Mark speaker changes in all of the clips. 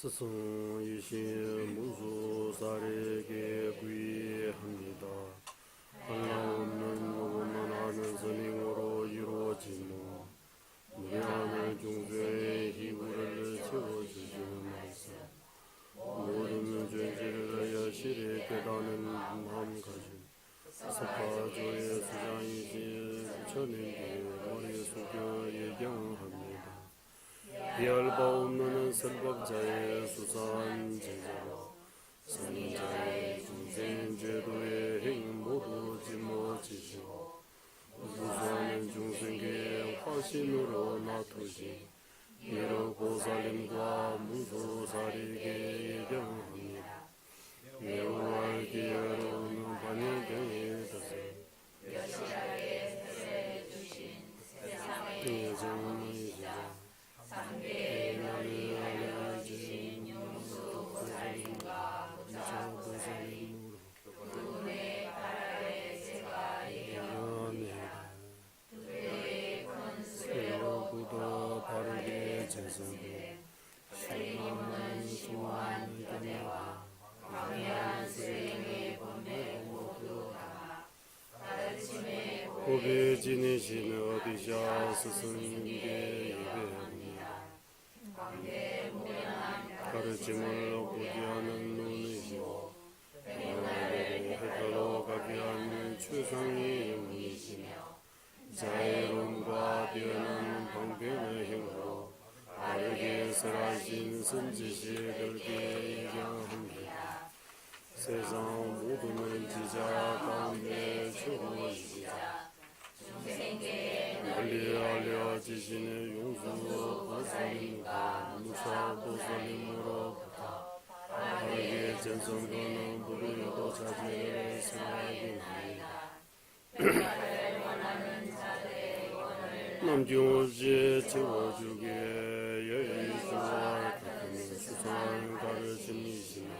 Speaker 1: 스승이신 문수사에게 구의합니다. 한라없는 무분만 하는 선행으로 이루어지며 무량한 중생의 희구를 채워주시면서 모든 죄질을 여실히 깨닫는 마음가짐 석가조의 수장이신 부처님께 머리 숙여 예경합니다. 비할바 없는 설법자의 수사한 제자로 선인자의 중생 제도의 행 모두 짊어지시고 무수하는 중생의 화신으로 놔두시 이로 보살님과 문수사리에게 예경합니다. 매우 알기 어려운 반야경의 뜻을
Speaker 2: 여시하게 세세해 주신 세상의
Speaker 1: 예정이시자
Speaker 2: 상대널리 알려진 용수 보살님과 부처보살님 그분의 나라에 제가 예언합니다. 그들의 권수로부터 바르게 제성해 살림은 심오한 견해와 광야한 수행의 본래 모두 다 가르침의
Speaker 1: 고배 지니신 어디샤 스승님께 예배합니다. 가르침을 얻고자 하는 눈이시고 영원히 해탈로 가게 하는 최상의 문이시며 자애론과 뛰어난 방편의 힘으로 바르게 설하신 선지식들께 예경합니다. 세상 모든 지자 가운데 최고이시자 널리 알려지시는 용수 보살님과 무사 보살님으로부터 바르게 전성도는 무료도 자제를 생각합니다. 남중오지에 채워주게 여의주와 같은 수상한 가르침이시며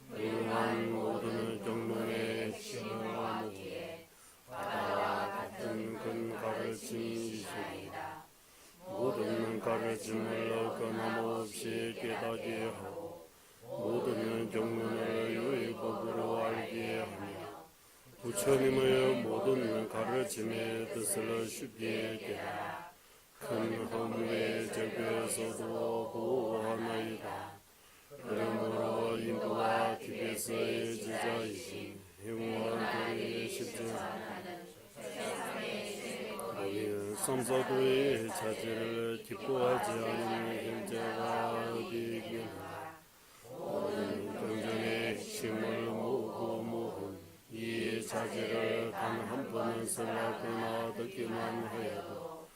Speaker 1: 무능한 모든 경륜의 힘을 모으기에 바다와 같은 큰 가르침이시리이다. 모든 가르침을 끊임없이 깨닫게 하고 모든 경륜을 유의법으로 알게 하며 부처님의 모든 가르침의 뜻을 쉽게 깨달아 큰 허물의 적에서도 보호하나이다. 그러므로 인도와 티베트의 지자이신 행원도의 십자가는 삼사도의 자제를 기뻐하지 않는 형제가 어디 있겠나. 모든 경전의 핵심을 모으고 모은 이 자제를 단 한 번은 설하거나 듣기만 하여도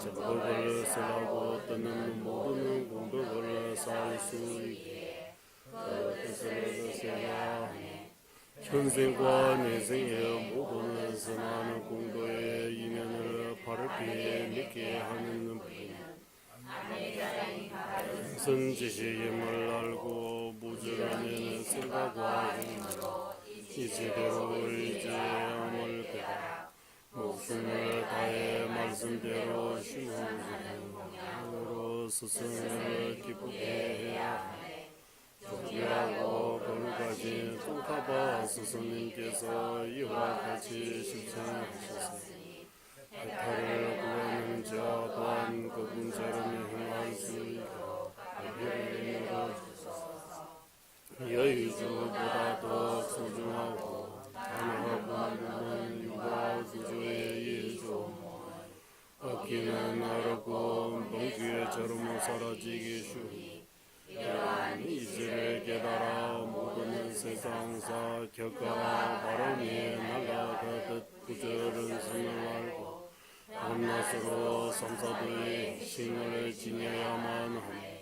Speaker 1: 정법을 설하고 듣는 모든 공덕을 쌓을 수 있게 그 뜻을 세야 하네. 현생과 내생의 모든 선한 공도의 이면을 바르게 믿게 하는 분은 선지식임을 알고 무절하는 생각과 행위로 이제대로 의지함을 깨달아 목숨을 다해 말씀대로 심호흡으로 스승을 기쁘게 해야 하네. 조기하고 거룩하신 송타바 스승님께서 이와 같이 실천하셨으니 해탈을 구하는 자 또한 그분처럼 행할 수 있도록 알기를 열어주소서. 여의주보다 더 소중하고 단호하고 유가 구조의 예조 얻기는 어렵고 멍귀에처럼 사라지기 쉬우니 이러한 이지를 깨달아 모든 세상사 격과 바람이 날아가듯 구절은 선을 알고 밤낮으로 삼사도의 신을 지녀야만 하네.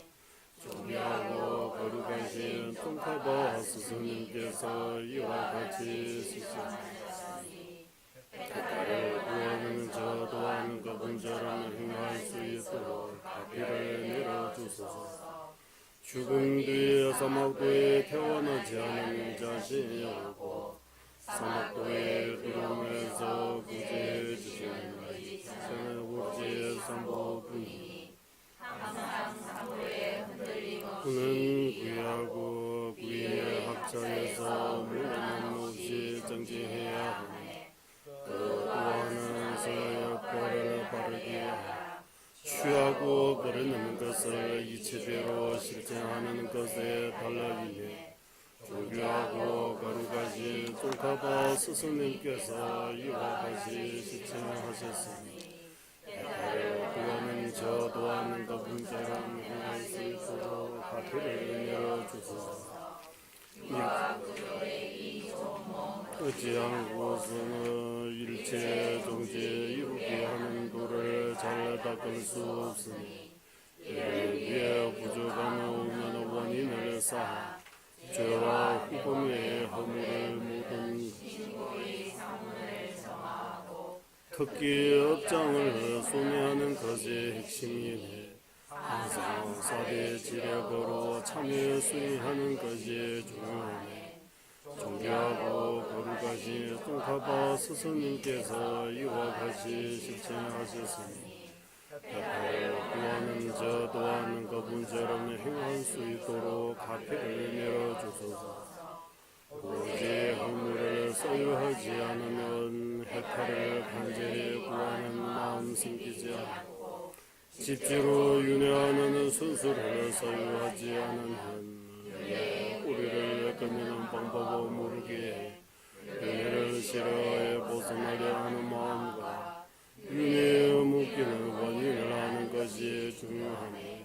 Speaker 1: 조비하고 거룩하신 통타바 스승님께서 이와 같이 시청하셨으니 해탈을 구하는 저 또한 그분처럼 행할 수 있도록 가피를 내려주소서. 죽은 뒤에 사막도에 태어나지 않은 자신이 없고 사막도에 들어오면서 구제해 주시는 우지의 삼보뿐이니 항상 삼보에 흔들림 없이 취하고 버리는 것을 이치대로 실천하는 것에 달라이니 종교하고 거룩하신 쫑카바 스승님께서 이와 같이 실천하셨으니 해탈을 구하는 저 또한 그분처럼 행할 수 있도록 가피를 열어주소서. 어찌한 곳은 일체 종제 이루게 하는 도를 잘 닦을 수 없으니 이를 위해 부족함이 오면 원인을 쌓아 죄와 후범의 허물을 모든 특히 업장을 소매하는 것이 핵심이니 항상 사대 지략으로 참여 수행하는 것이 중요하니 존귀하고 거룩하신 쫑카바 스승님께서 이와 같이 실천하셨으니 해탈을 구하는 저 또한 그분처럼 행할 수 있도록 가피를 내려주소서. 오직 허물을 소유하지 않으면 해탈을 간절히 구하는 마음 생기지 않고 집지로 윤회하는 순수를 소유하지 않으면 우리를 끝내는 방법을 모르게 윤회를 싫어해 벗어나려 하는 마음과 윤회에 묶이는 원인을 아는 것이 중요하니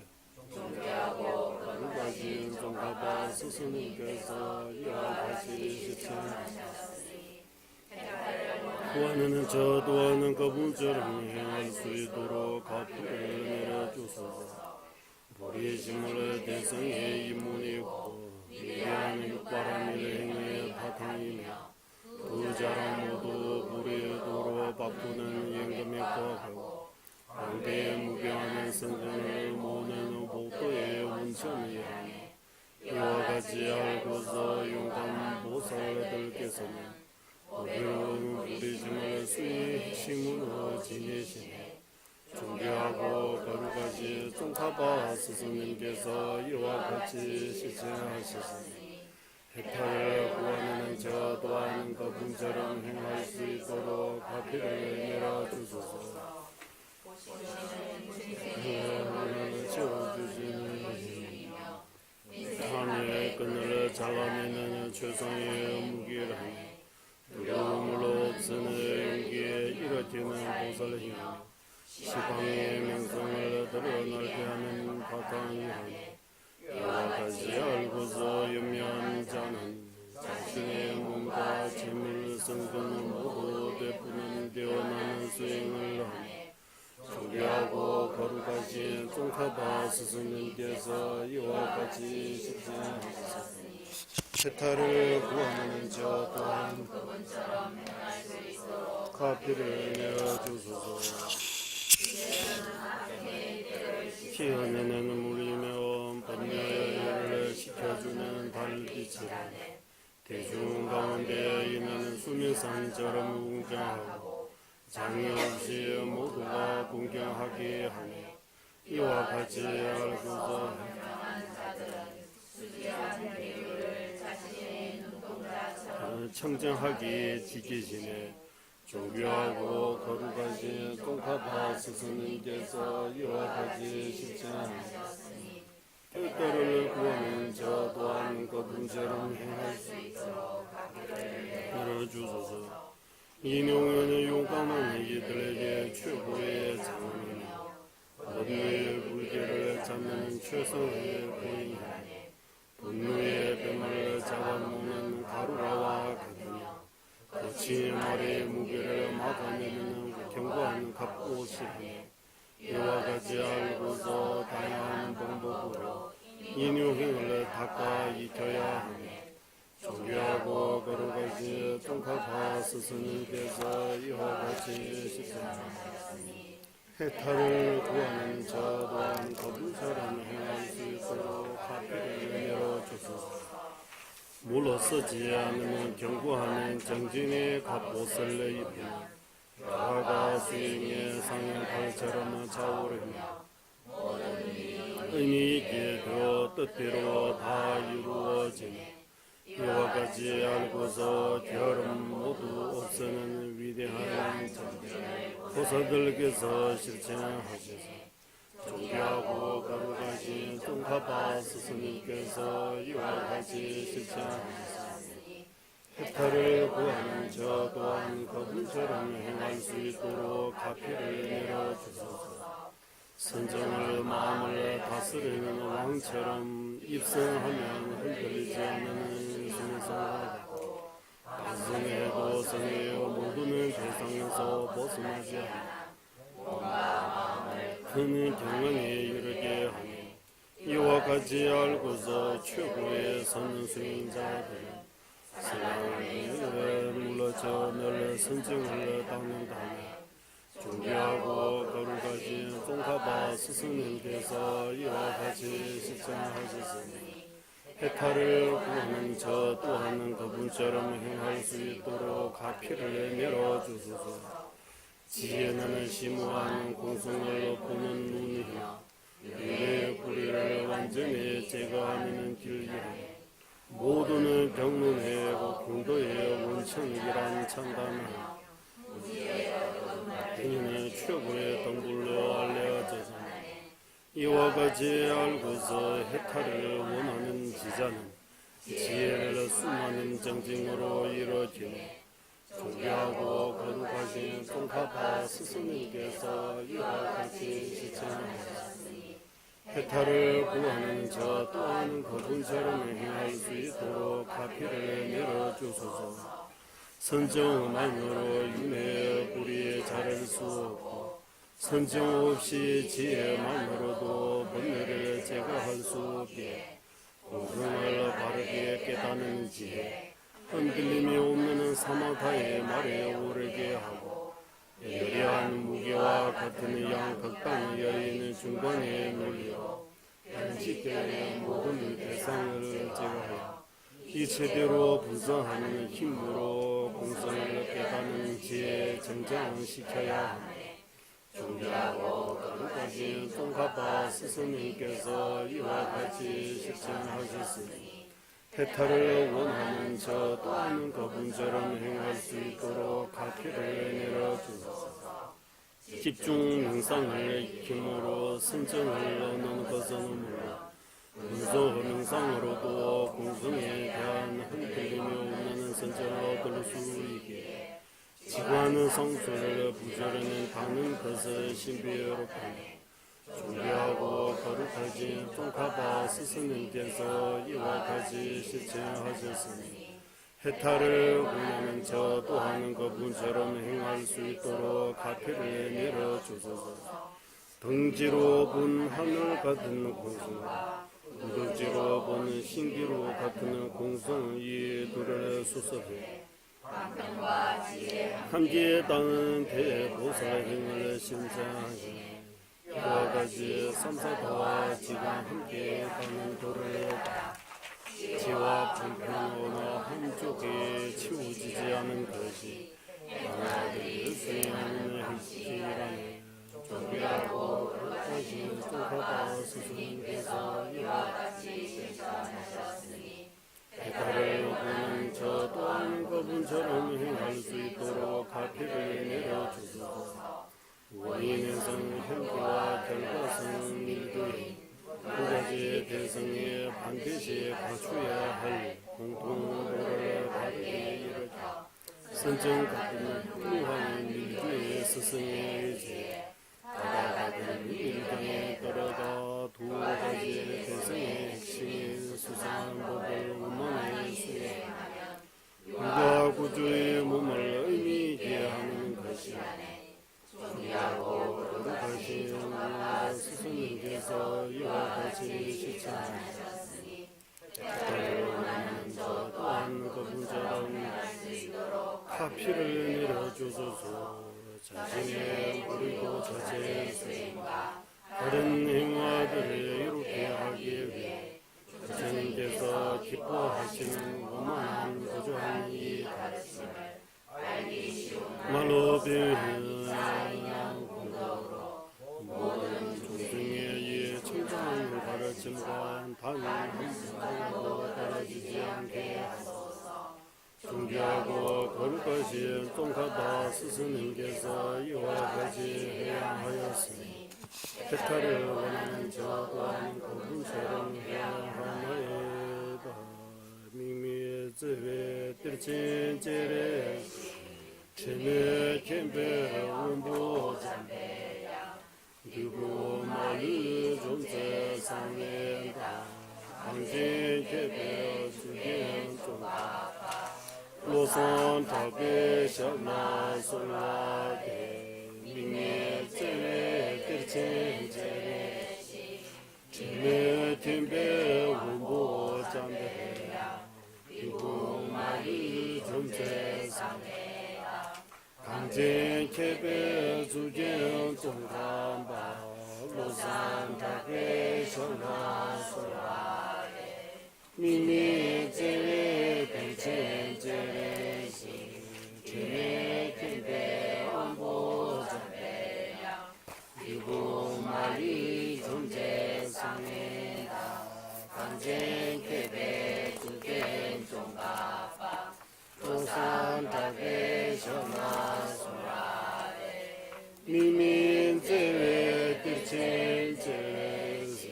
Speaker 1: 거룩하신 쫑카바 스승님께서 이와 같이 실천하셨으니 구하는 저 또한 그분처럼 행할 수 있도록 가피를 내려주소서. 버리심을 대성의 인문이고 위대한 육바람일 행위의 바탕이며 부자랑 모두 불의도로 바꾸는 임금의 거하고 강대에 무게하는 성전을 모으는 복도의 원천이하니 이와 같이 알고서 용감 보살들께서는 어려운 부리심을 수의 핵심으로 지니시네 존귀하고 거룩하신 쫑카바 스승님께서 이와 같이 실천하셨으니 해탈을 구하는 저 또한 그분처럼 행할 수 있도록 가피를 내려주소서. 그분을 채워주시는 땅의 끈을 잘라내는 최상의 무기라니 두려움으로 없으는 용기에 일으키는 보살이며 시방의 명성을 드러나게 하는 바탕이하니 이와 같이 알고서 염려한 자는 자신의 몸과 재물 성분 모두 베푸는 되어나는 수행을 하니 존귀하고 거룩하신 쫑카바 스승님께서 이와 같이 실천하셨으니 해탈을 구하는 저 또한 가피를 내어주소서. 피어내는 물이며 번뇌를 식혀주는 달빛이라네 대중 가운데 있는 수명상처럼 공경하고 장애 없이 모두가 공경하게 하니 이와 같이 알고서 청정하게 지키시네 존귀하고 거룩하신 쫑카바 스승님께서 이와 같이 실천하셨으니 별도를 구하는 저 또한 그분처럼 행할 수 있도록 열어주소서. 인용은 용감한 이들에게 최고의 장언이며 번뇌의 물개를 잡는 최선의 고인이니 분노의 뱀을 잡아먹는 가루라와 같으며 거친 말의 무게를 막아내는 견고한 갑옷이니 이와 같이 알고서 다양한 방법으로 인용행을 닦아 익혀야 하니 존귀하고 거룩하신 쫑카바 스승님께서 이와 같이 실천하셨으니 해탈을 구하는 저 또한 그분처럼 행할 수 있도록 가피를 내어주소서. 물어 쓰지 않으면 경고하는 정진의 갑옷을 입으며 나아가 수행의 상행팔처럼 차오르며 의미 있게 되어 뜻대로 다 이루어지니 이와 같이 알고서 결은 모두 없애는 위대한 보살들께서 실천하셔서 존귀하고 거룩하신 똥카바 스승님께서 이와 같이 실천하셨으니 해탈을 구하는 저 또한 그분처럼 행할 수 있도록 가피를 내려주소서. 선정을 마음을 다스리는 왕처럼 입성하면 흔들리지 않는 성성하고 반성해도 성해요 모두는 대상에서 벗어나지 않아 큰 경건에 이르게 하니 이와 같이 알고서 최고의 선수인자들은 세상을 물러져 널 선정을 닦는다며 존귀하고 거룩하신 똥카바 스승님께서 이와 같이 실천하셨으니 해탈을 구하는 저 또한 그분처럼 행할 수 있도록 가피를 내려주소서. 지혜는 심오한 공성을 보는 눈이요 내 뿌리를 완전히 제거하는 길이니 모두는 경륜하고 공도의 원천이란 찬단하니 이는 최고의 동굴로 알려져서 이와 같이 알고서 해탈을 원하는 지자는 지혜를 수많은 정증으로 이루어지니 존귀하고 거룩하신 똥카바 스승님께서 이와 같이 실천하셨으니 해탈을 구하는 저 또한 그분처럼 행할 수 있도록 가피를 내려주소서. 선정만으로 윤회의 뿌리에 자랄 수 없고 선정 없이 지혜만으로도 번뇌를 제거할 수 없게 공성을 바르게 깨닫는 지혜 흔들림이 없는 사마타의 말에 오르게 하고 예리한 무게와 같은 양극단의 여인의 중간에 눌려 현지계의 모든 대상을 제거하여 이체대로 분성하는 힘으로 공성을 깨닫는 지혜에 정장시켜야 하네. 존귀하고 거룩하신 똥카바 스승님께서 이와 같이 실천하셨으니 해탈을 원하는 저 또한 그분처럼 행할 수 있도록 가피를 내려주소서. 집중 명상을 힘으로 선정을 얻는 것은 물론 문서 명상으로도 공성에 대한 흔들림이 없는 선정을 얻을 수 있기에 지구하는 성수를 부조리는 다는 것을 신비롭하니 존귀하고 거룩하신 똥카바 스승님께서 이와 같이 실천하셨으니 해탈을 원하는 저 또한 그분처럼 행할 수 있도록 가피를 내려주소서. 등지로 본 하늘 같은 공성과 무덕지로 본 신기로 같은 공성 이 둘을 수습해 함께 따는 대보살 행을 신청하시니 이와 같이 삼사도와 지가 함께 가는 도를 지와 불편으로 한쪽에 치우치지 않은 것이 나들이 수행하는 행실이라니 존귀하고 거룩하신 똥카바 스승님께서 이와 같이 실천하셨으니 해탈을 보는 저 또한 그분처럼 행할 수 있도록 가피를 내려주소서. 원인에선 현기와 결과성 밀도인 두 가지 대성에 반드시 갖추어야 할 공통도를 바르게 이루자. 선정 같은 훌륭한 밀주의 스승의 의지에 바다같은 일정에 떨어져 두 가지 대성의 핵심인 수상한 법을 원만히 수행하면 육아 구조의 몸을 의미 있게 하는 것이라네. 존귀하고 거룩하신 스승님께서 이와 같이 실천하셨으니 해탈을 원하는 저 또한 그분처럼 가피를 내려주소서. 자신의 우리고 자체의 수행과 다른 행화들을 이롭게 하기 위해 부처님께서 기뻐하시는 원만한 거주한 이 가르침을 알기 쉬운 말로 배우는 공덕으로 모든 중생의 이 청정한 가르침과 단일 한순간도 떨어지지 않게 하소서. 존귀하고 거룩하신 똥카바 스승님께서 이와 같이 회양하였으니 태타를 원하는 저관 고분처럼 향하나이다. 미미즈외 뜰친제레 체내 캠베 원보 그리고 마루 존재 상례다. 당신 캠베 주변 종가 로선 탑에 샤나 솔라게 미미즈외 뜰친제레 체내 캠베 원보 잠베야 그리고 마루 존재 강진 캐베 주견 종간바 로산 다게 전하 소라레 미미 제레 벤첸 제레시 제레 캐베 원보 잠베야 그리고 마리 존재 상해다 강진 캐베 주견 종간바 로산 다게 전하 소라레 미민제외 뜰친제레시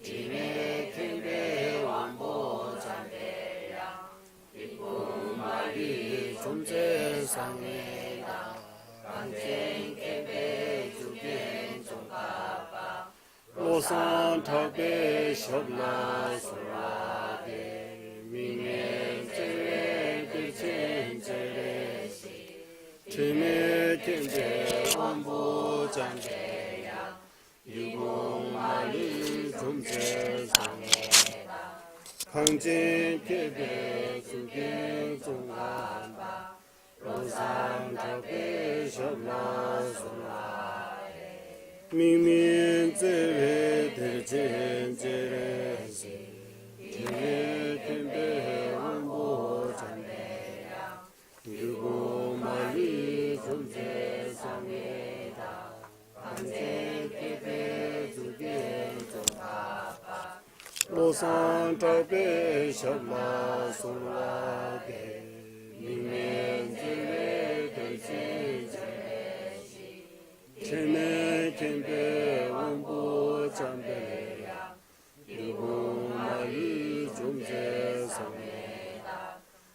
Speaker 1: 지네 팀베 원보 잠베야 이고 마리 존재상해다 강쟁 캠베 주겐 종가바 로산 다게 셔라 소라게 미민제외 뜰친제레시 지네 팀베 원보 잠베야 유공마리 존재상해다 강진 캐베 주겐 종간바 로산 탑에 셔라 소라레 미민제외 대진제레시 지네 팀베 원보 잠베야 유공마리 존재상해다 강진 캐베 주겐 종가바 로산 탑에 셔라 소라게 미민제외 대진제레시 체내 캠베 원보 잠베야 유공마리 존재상해다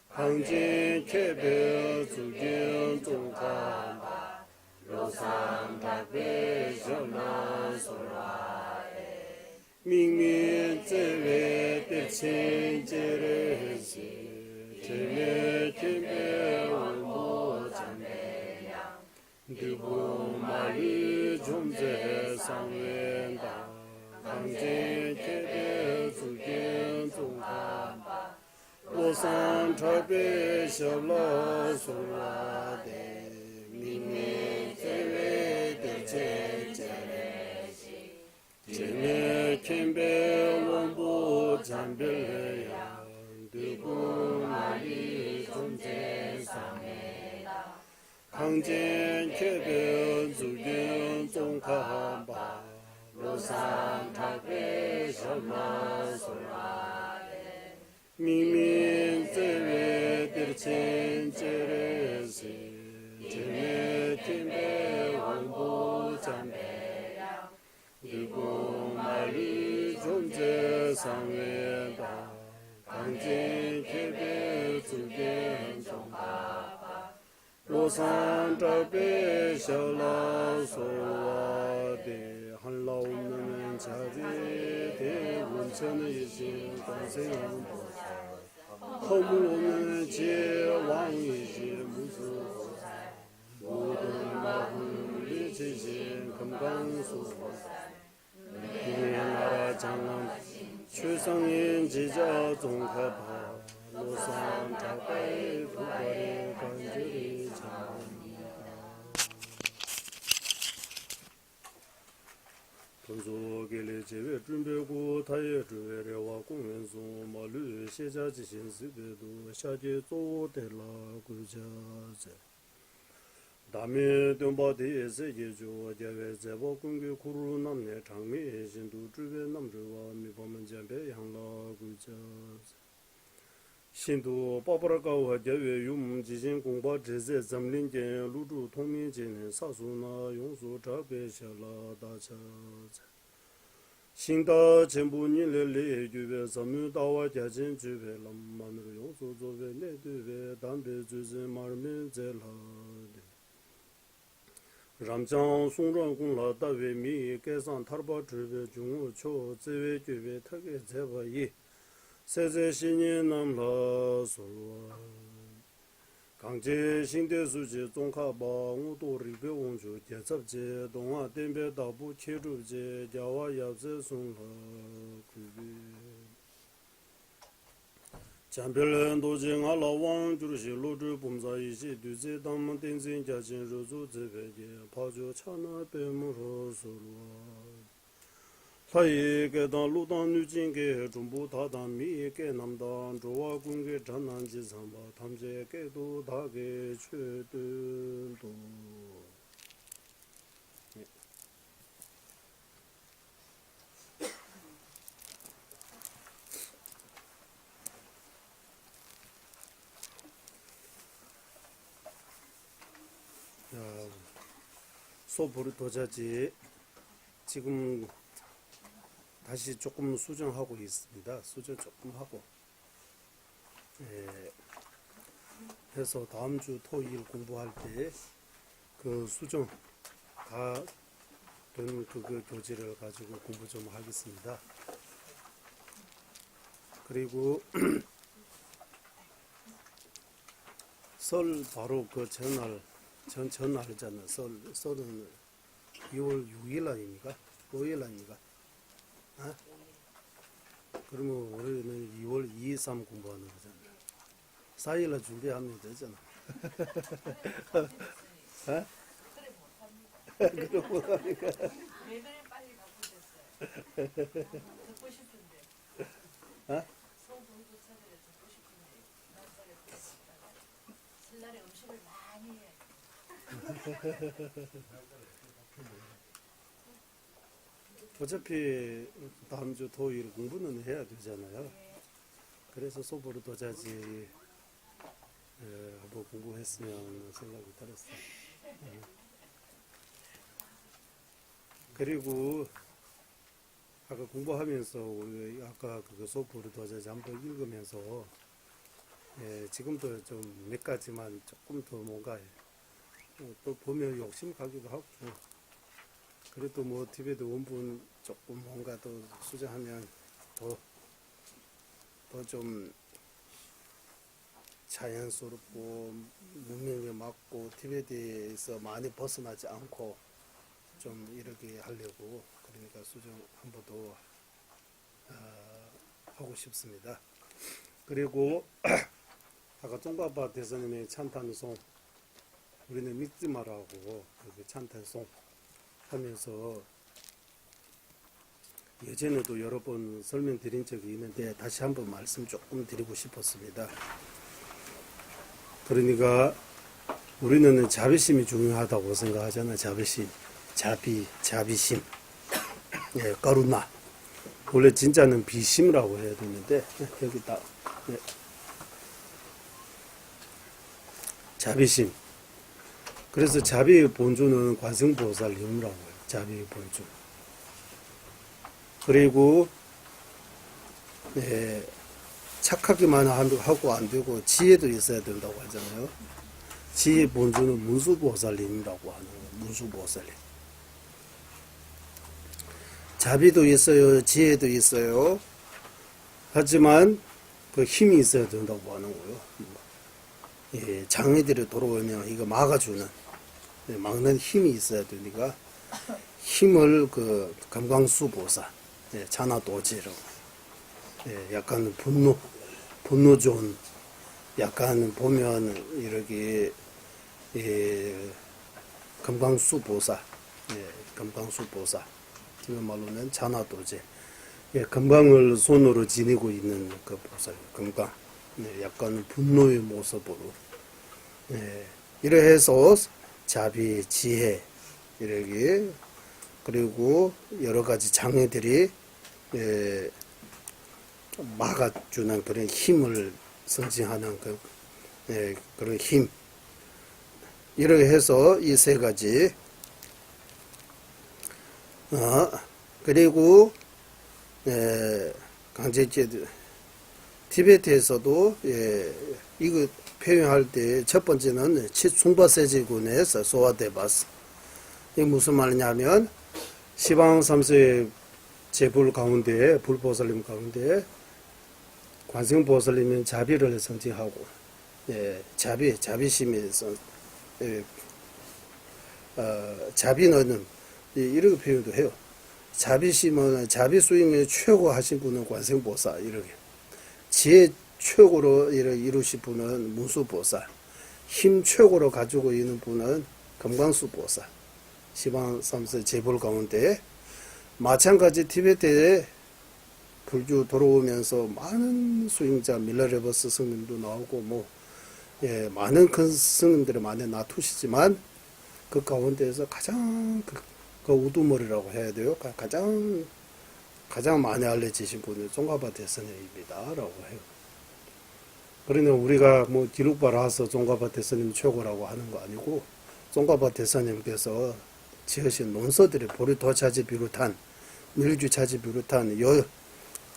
Speaker 1: 강진 캐베 주견 종간바 로산 탑에 셔라 소라레 미민제외 뜰친제레시 제네 캠베 원보 잠베야 유공마리 존재상해다 강진 캐베 주견 종간바 로산 탑에 셔라 소라데 미미제외 대체제레시 제네 캠베 원보 잠베야 유공마리 존재상해다 강진 캐베 주견 종간바 로산 탑에 셔라 소라레 미민제외 뜰친제레시 제네 팀베 원보 잠베야 유공마리 존재상해다 강진 캐베 주견 종가바 로산 탑에 셔라 소라데 한라 없는 자리 대원천의신 관세음보살 허물 없는 제왕이신 무수보살 모든 마불리 지신 금강수보살 나라 장엄 최성인 지자 종가바 로산 탑에 부발의 간절히 참합니다. 본소계례 제외 준비고 타예 주회례와 공연소 마루 세자지신 스베도 샤제 조대라 구자제 다음에 동바대 세계조 대외 제보 공개 구루 남내 장미 신도 주변 남주와 미범은 전배 향라 구자제 신도 빠빠라가와 대외 유문 지진 공바 제제 점린제 루주 통민제는 사수나 용수 잡배샤라 다차 신다 전부니레레 주베 섬유다와 자진 주베 람만으로 용수 조베 내드베 담베 주제 말면제라 람장 송정공라 다웨미 계산 타르바 주베 중우 초 제외 주베 타게 제바이 세제 신인 남라 솔와 강제 신대 수지 종카바 우도 리베 원주 대접제 동화 덴베 다부 체루제 자와 야제 송하 구비 잠별은 도징 알라왕 주르시 로주 봄사이시 두제 담은 덴진 자진 로주 제베게 파조 차나 베무로 솔와 사이게 당 루당 누진게 중부 다당 미게 남당 조와 군게 전난지 상바 탐제게도 다게 최든도 소보르 도자지 지금 다시 조금 수정하고 있습니다. 수정 조금 하고 해서 다음 주 토요일 공부할 때 그 수정 다 된 그 교재를 가지고 공부 좀 하겠습니다. 그리고 설 바로 그 전날이잖아. 설은 2월 6일 아닙니까? 5일 아닙니까? 어? 그러면 우리는 2월 2, 3 공부하는 거잖아. 4일날 준비하면 되잖아. 어? 그래 못하니까.
Speaker 2: 매달 빨리 바쁘셨어요. 듣고 싶은데.
Speaker 1: 어?
Speaker 2: 소공부 차들을 듣고 싶은데 난살에 들었다가 설날에 음식을 많이 해.
Speaker 1: 어차피 다음 주 토요일 공부는 해야 되잖아요. 그래서 소보로 도자지 한번 공부했으면 생각이 들었어. 그리고 아까 공부하면서 우리 아까 그 소보로 도자지 한번 읽으면서 지금도 좀 몇 가지만 조금 더 뭔가 또 보면 욕심 가기도 하고. 그래도 뭐 티베트 원본 조금 뭔가 더 수정하면 더 좀 자연스럽고 문명에 맞고 티베트에서 많이 벗어나지 않고 좀 이렇게 하려고 그러니까 수정 한 번 더 하고 싶습니다. 그리고 아까 쫑바바 대선님의 찬탄송 우리는 믿지 말라고 그 찬탄송 하면서 예전에도 여러 번 설명드린 적이 있는데 다시 한번 말씀 조금 드리고 싶었습니다. 그러니까 우리는 자비심이 중요하다고 생각하잖아요. 자비심, 자비심, 까루나. 원래 진짜는 비심이라고 해야 되는데 여기 다 자비심. 그래서 자비의 본주는 관성보살님이라고 해요. 자비의 본주. 그리고 착하기만 하고 안 되고 지혜도 있어야 된다고 하잖아요. 지혜 본주는 문수보살님이라고 하는 거예요. 문수보살님. 자비도 있어요. 지혜도 있어요. 하지만 그 힘이 있어야 된다고 하는 거예요. 장애들이 돌아오면 이거 막아주는 막는 힘이 있어야 되니까 힘을 그 금강수보살 자나도지로 약간 분노 좋은 약간 보면 이렇게 금강수보살 금강수보살 지금 말로는 자나도지 금강을 손으로 지니고 있는 그 보살 금강 약간 분노의 모습으로 이래해서 자비, 지혜 이렇게 그리고 여러 가지 장애들이 막아주는 그런 힘을 승진하는 그런 힘. 이렇게 해서 이 세 가지. 그리고 강제제 티베트에서도 이거 표현할 때 첫 번째는 치충바세지군에서 소화돼 봤어. 이게 무슨 말이냐면 시방 3세의 제불 가운데 불보살님 가운데 관세음보살님은 자비를 성취하고 자비심에서 자비는 이렇게 표현도 해요. 자비심은 자비 수행을 최고 하신 분은 관세음보살 이렇게 지혜 최고로 이루신 분은 무수보살, 힘 최고로 가지고 있는 분은 금강수보살. 시방 3세 제불 가운데 마찬가지 티베트에 불주 들어오면서 많은 수행자 밀라레버스 스님도 나오고 많은 큰 스님들이 많이 나투시지만 그 가운데에서 가장 그 우두머리라고 해야 돼요. 가장 많이 알려지신 분은 종가바 대스님입니다라고 해요. 그러나 우리가 기룩바라서 종가바 대스님 최고라고 하는 거 아니고 종가바 대스님께서 지으신 논서들이 보리도차지 비롯한 밀주차지 비롯한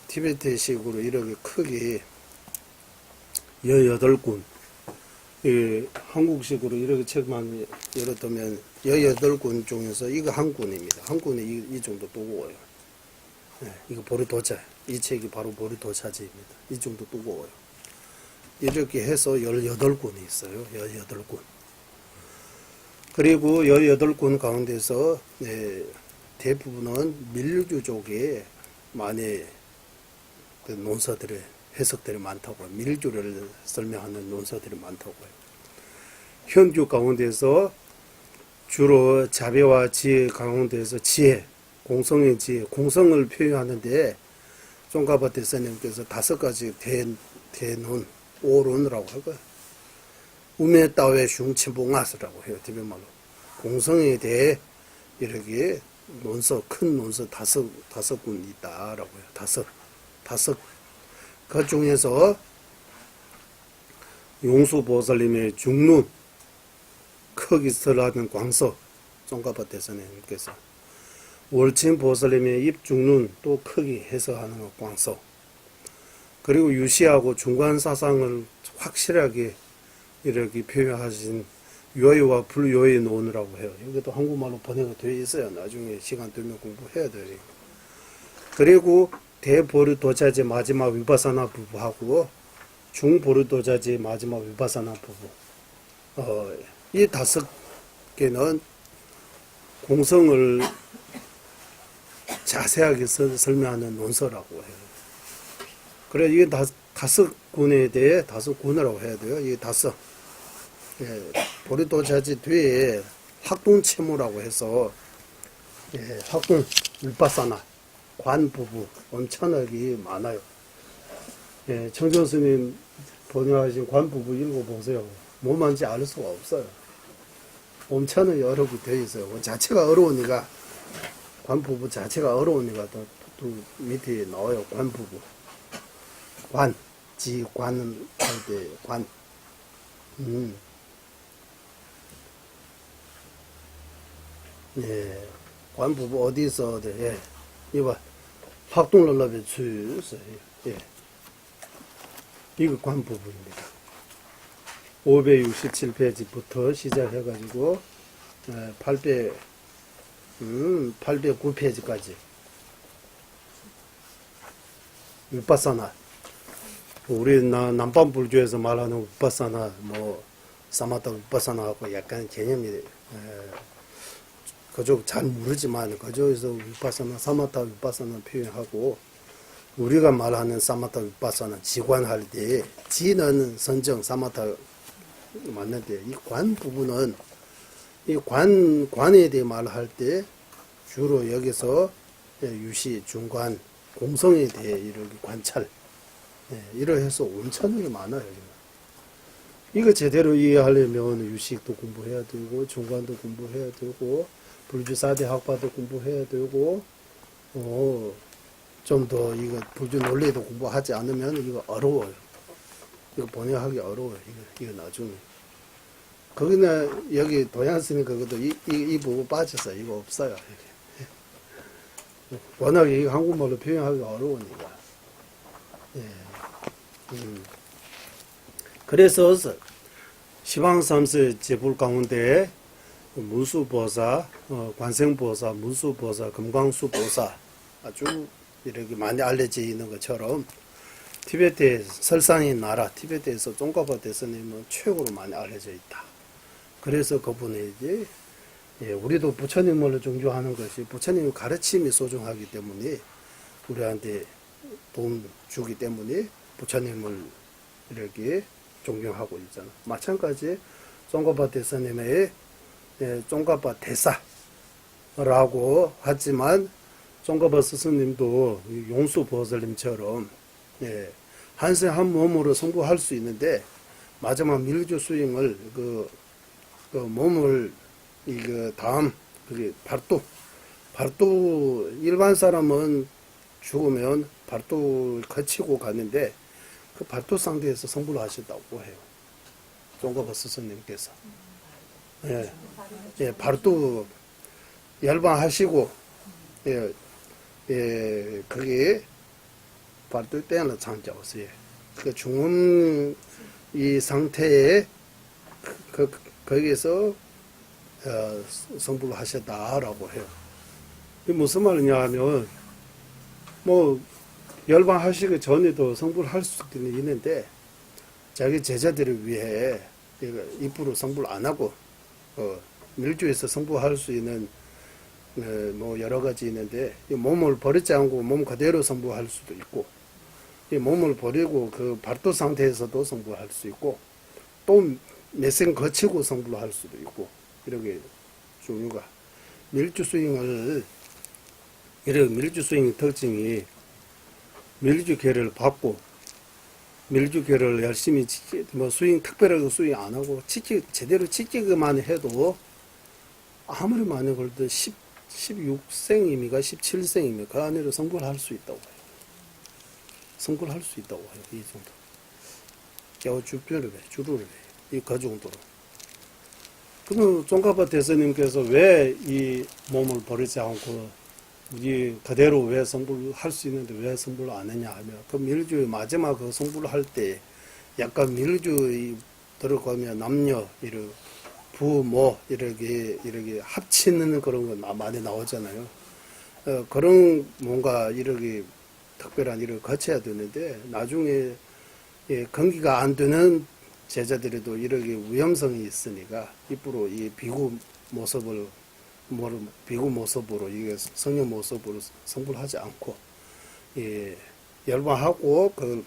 Speaker 1: 티베트식으로 이렇게 크게 18군 한국식으로 이렇게 책만 예를 들면 18군 중에서 이거 한 군입니다. 한 군이 이 정도 두고워요. 이거 보리도차, 이 책이 바로 보리도차지입니다. 이 정도 두고워요. 이렇게 해서 18군이 있어요. 18군. 그리고 18군 가운데서 대부분은 밀주족에 많이 그 논서들이 해석들이 많다고요. 밀주를 설명하는 논서들이 많다고요. 현주 가운데서 주로 자비와 지혜 가운데서 지혜, 공성의 지혜, 공성을 표현하는데 종가바 대사님께서 5가지 대논, 오론이라고 하고요. 우메 따웨 슝치봉아스라고 해요. 티베말로. 공성에 대해 이렇게 논서, 큰 논서 5군 있다라고 해요. 5. 그 중에서 용수보살님의 중눈, 크기스라는 광서, 종가바 대사님께서 월침보살님의 입중눈, 또 크기 해석하는 광서, 그리고 유시하고 중간사상을 확실하게 이렇게 표현하신 요의와 불요의 논이라고 해요. 이것도 한국말로 번역이 되어 있어요. 나중에 시간 되면 공부해야 돼요. 그리고 대보르도자제 마지막 위바사나 부부하고 중보르도자제 마지막 위바사나 부부. 이 5개는 공성을 자세하게 설명하는 논서라고 해요. 그래, 이게 5군에 대해 5군이라고 해야 돼요. 이게 5. 보리도자지 뒤에 학동체무라고 해서 학동 위바사나 관 부부 엄청나게 많아요. 청정 스님 번역하신 관 부부 읽어보세요. 뭐만지 알 수가 없어요. 엄청나게 여러 개 되어 있어요. 자체가 어려우니까 관 부부 자체가 어려우니까 또 밑에 나와요. 관 부부. 관, 지관 할 때 관. 관 부부 어디서 이봐. 학동런럽에 주였어요. 이거 관 부분입니다. 567페이지부터 시작해가지고 809페이지까지 위파사나 우리 남반불교에서 말하는 위파사나 사마타 위파사나하고 약간 개념이 그쪽 잘 모르지만 그쪽에서 위파사나 사마타 위파사나 표현하고 우리가 말하는 사마타 위파사나 지관할 때 지는 선정 사마타 맞는데 이 관 부분은 이 관에 대해 말할 때 주로 여기서 유시 중관 공성에 대해 이렇게 관찰 이러해서 엄청나게 많아요. 이거 제대로 이해하려면 유식도 공부해야 되고 중관도 공부해야 되고 불주 4대 학파도 공부해야 되고 좀 더 이거 불주 논리도 공부하지 않으면 이거 어려워요. 이거 번역하기 어려워요. 이거 나중에. 거기는, 여기 도양 스님 그것도 이 부분 빠져서 이거 없어요. 워낙 이 한국말로 표현하기 어려우니까. 예. 그래서 시방3세 제불 가운데 문수보사, 관생보사, 문수보사, 금강수보사 아주 이렇게 많이 알려져 있는 것처럼 티베트의 설산의 나라, 티베트에서 쫑가바 대스님은 최고로 많이 알려져 있다. 그래서 그분이 이제 우리도 부처님을 존중하는 것이 부처님의 가르침이 소중하기 때문에 우리한테 도움 주기 때문에 부처님을 이렇게 존경하고 있잖아. 마찬가지 쫑가바 대스님의 쫑가바 대사라고 하지만 쫑가바 스승님도 용수 보살님처럼 한생 한 몸으로 성부할 수 있는데 마지막 밀주 수행을 그 몸을 다음 그게 발도 일반 사람은 죽으면 발도 거치고 가는데 그 발도 상태에서 성불을 하셨다고 해요. 쫑가바 스승님께서. 발도 열반하시고 그게 발도 때는 창자었어요. 그 중음 이 상태에 거기에서 성불을 하셨다라고 해요. 이게 무슨 말이냐 하면 뭐 열반하시기 전에도 성불을 할 수는 있는데 자기 제자들을 위해 입으로 성불 안 하고 밀주에서 성불할 수 있는 뭐 여러 가지 있는데 이 몸을 버리지 않고 몸 그대로 성불할 수도 있고 이 몸을 버리고 그 발도 상태에서도 성불할 수 있고 또 매생 거치고 성불할 수도 있고 이렇게 종류가 밀주 스윙을 이런 밀주 스윙의 특징이 밀주계를 받고 밀주계를 열심히 뭐 스윙 특별하게 스윙 안 하고 제대로 지키기만 해도 아무리 많이 걸도 16생임이가 17생임이 그 안으로 성불할 수 있다고 해요. 성불할 수 있다고 해요. 이 정도. 겨우 주루를 해. 그 정도로. 그러면 쫑가바 대스님께서 왜 이 몸을 버리지 않고 이 그대로 왜 성불을 할 수 있는데 왜 성불을 안 했냐 하면 그 밀주 마지막 그 성불을 할 때 약간 밀주 들어가면 남녀 이렇게 부모 이렇게 합치는 그런 거 많이 나오잖아요. 그런 뭔가 이렇게 특별한 일을 거쳐야 되는데 나중에 건기가 안 되는 제자들에도 이렇게 위험성이 있으니까 입으로 이 비구 모습으로 이게 성령 모습으로 성불하지 않고 열반하고 그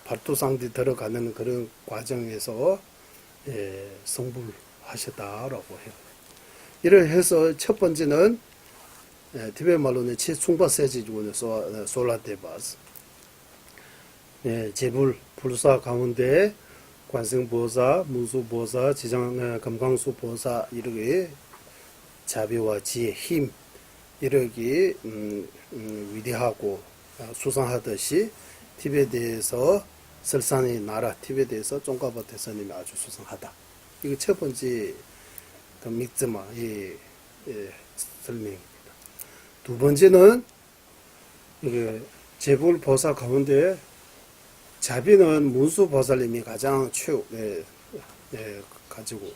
Speaker 1: 발도상대 들어가는 그런 과정에서 성불하셨다라고 해요. 이를 해서 첫 번째는 티베트 말로는 치충바세지주고는 솔라데바스 제불 불사 가운데 관생보사, 문수보사, 금강수보사 이렇게 자비와 지혜, 힘 이렇게 위대하고 수상하듯이 티베트에서 설산의 나라 티베트에서 쫑가바 대스님이 아주 수상하다. 이거 첫 번째 그 믿음아 설명입니다. 두 번째는 이게 제불 보사 가운데 자비는 문수 보살님이 가장 가지고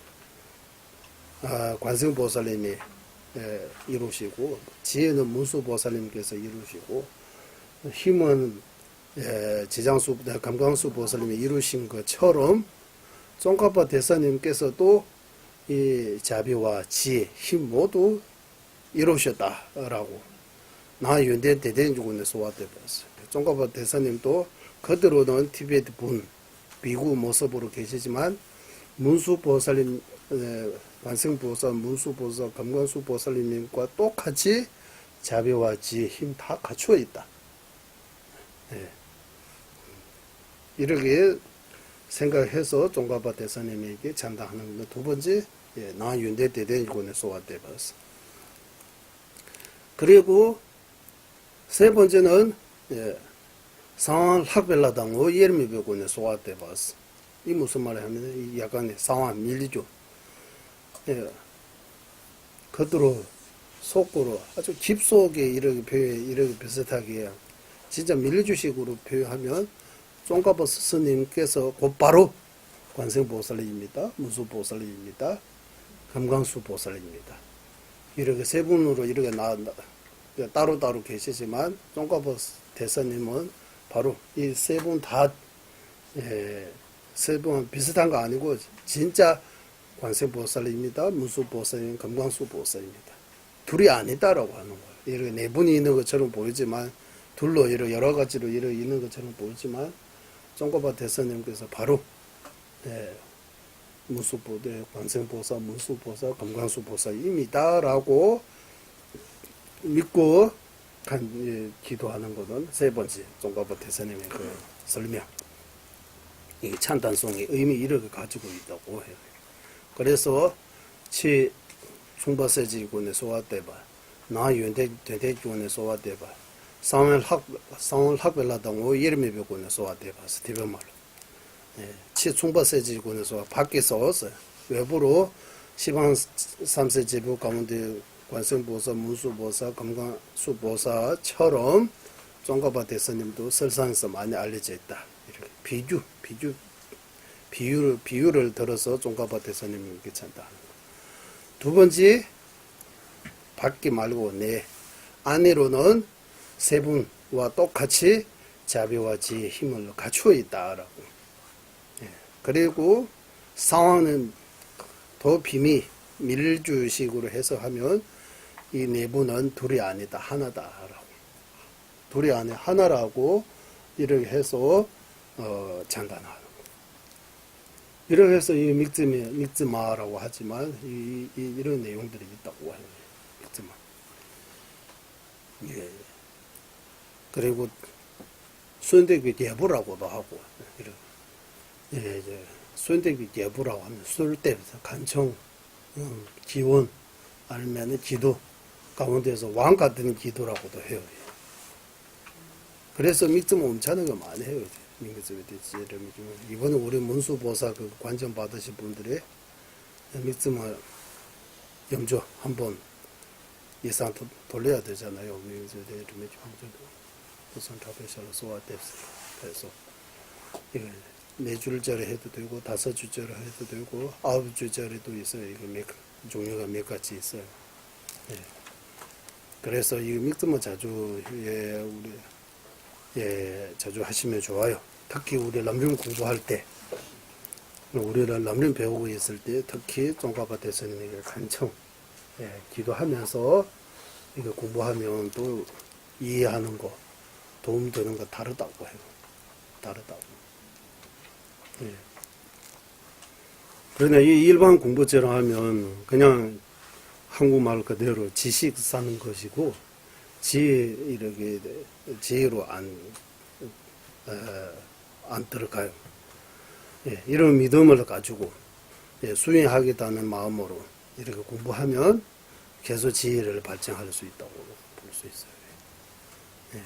Speaker 1: 관생 보살님이 이루시고 지혜는 문수 보살님께서 이루시고 힘은 지장수 감광수 보살님이 이루신 것처럼 쫑가바 대사님께서도 이 자비와 지혜, 힘 모두 이루셨다라고 나 윤대 대대중군에 소화돼 봤어요. 쫑가바 대사님도 그대로는 티베트 분 비구 모습으로 계시지만 문수 보살님 관생보살, 문수보살, 금강수 보살님과 똑같이 자비와 지혜, 힘 다 갖추어 있다. 이렇게 생각해서 쫑가바 대사님에게 찬당하는 것. 두 번째, 나 윤대 대대군에 소화돼 봤어. 그리고 세 번째는 상황 학별라당고 예르미베고네 소화돼 봤어. 이 무슨 말을 하면 이 약간의 상황 밀리죠. 예. 겉으로 속으로 아주 깊속에 이렇게 이렇게 비슷하게 진짜 밀주식으로 표현하면 쫑가버 스님께서 곧바로 관세음보살입니다. 무수보살입니다. 금강수보살입니다. 이렇게 세 분으로 이렇게 따로따로 계시지만 쫑가버 대사님은 바로 이 세 분 다 세 분 비슷한 거 아니고 진짜 관세음보살입니다. 무수보살입니다. 금강수보살입니다. 둘이 아니다라고 하는 거예요. 이렇게 네 분이 있는 것처럼 보이지만 둘로 이렇게 여러 가지로 이렇게 있는 것처럼 보이지만 쫑가바 대사님께서 바로 무수보대 관세음보살, 무수보살, 금강수보살입니다라고 믿고 기도하는 것은 세 번째 쫑가바 대사님의 그 설명. 이 찬단송의 의미 이렇게 가지고 있다고 해요. 그래서 치 충바세지군의 소화대바, 나 윤대대군의 소화대바, 상월 학별라당오 예르미베군의 소화대바, 스티븐 말로. 치 충바세지군의 소화 밖에서 외부로 시방 3세 제부 가운데 관세음보살, 문수보살, 금강수보살처럼 쫑가바 대사님도 설상에서 많이 알려져 있다. 이렇게 비유를 들어서 쫑가바 대사님이 괜찮다. 두 번째, 밖에 말고 내 안으로는 세 분과 똑같이 자비와 지혜 힘을 갖추어 있다라고. 그리고 상황은 더 밀주식으로 해석하면 이 네 분은 둘이 아니다 하나다라고. 둘이 아니 하나라고 이렇게 해서 장단하는. 이렇게 해서 이 믿지마라고 하지만 이런 내용들이 있다고 해요. 믿지마. 예. 그리고 순대귀 대부라고도 하고 예, 순대귀 대부라고 하면 술 때부터 간청, 기원 아니면 기도 가운데서 왕 같은 기도라고도 해요. 그래서 믿지마 엄청나게 거 많이 해요. 이번에 우리 문수보사 그 관전 받으신 분들이 믿음을 염조 한번 예상 돌려야 되잖아요. 우선 답에서 그래서 네 줄짜리 해도 되고 5줄짜리 해도 되고 9줄짜리도 있어요. 이거 종류가 몇 가지 있어요. 예. 그래서 이 믿음을 자주 자주 하시면 좋아요. 특히 우리 람륜 공부할 때, 우리는 람륜 배우고 있을 때, 특히 쫑가바 대선님에게 간청, 기도하면서 이거 공부하면 또 이해하는 거, 도움되는 거 다르다고 해요. 다르다고. 예. 그러나 이 일반 공부처럼 하면 그냥 한국말 그대로 지식 사는 것이고, 지혜로 안 들어가요. 예, 이런 믿음을 가지고 수행하겠다는 마음으로 이렇게 공부하면 계속 지혜를 발전할 수 있다고 볼 수 있어요. 예.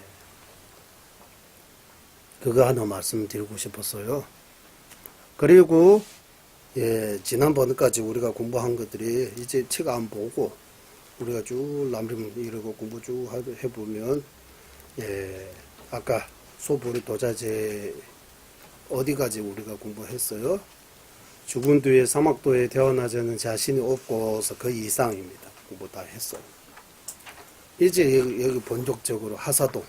Speaker 1: 그거 하나 말씀드리고 싶었어요. 그리고 지난번까지 우리가 공부한 것들이 이제 책 안 보고 우리가 쭉 남림 이러고 공부 쭉 해보면 아까 소보리 도자재 어디까지 우리가 공부했어요? 죽은 뒤에 사막도에 태어나자는 자신이 없고서 그 이상입니다. 공부 다 했어요. 이제 여기 본격적으로 하사도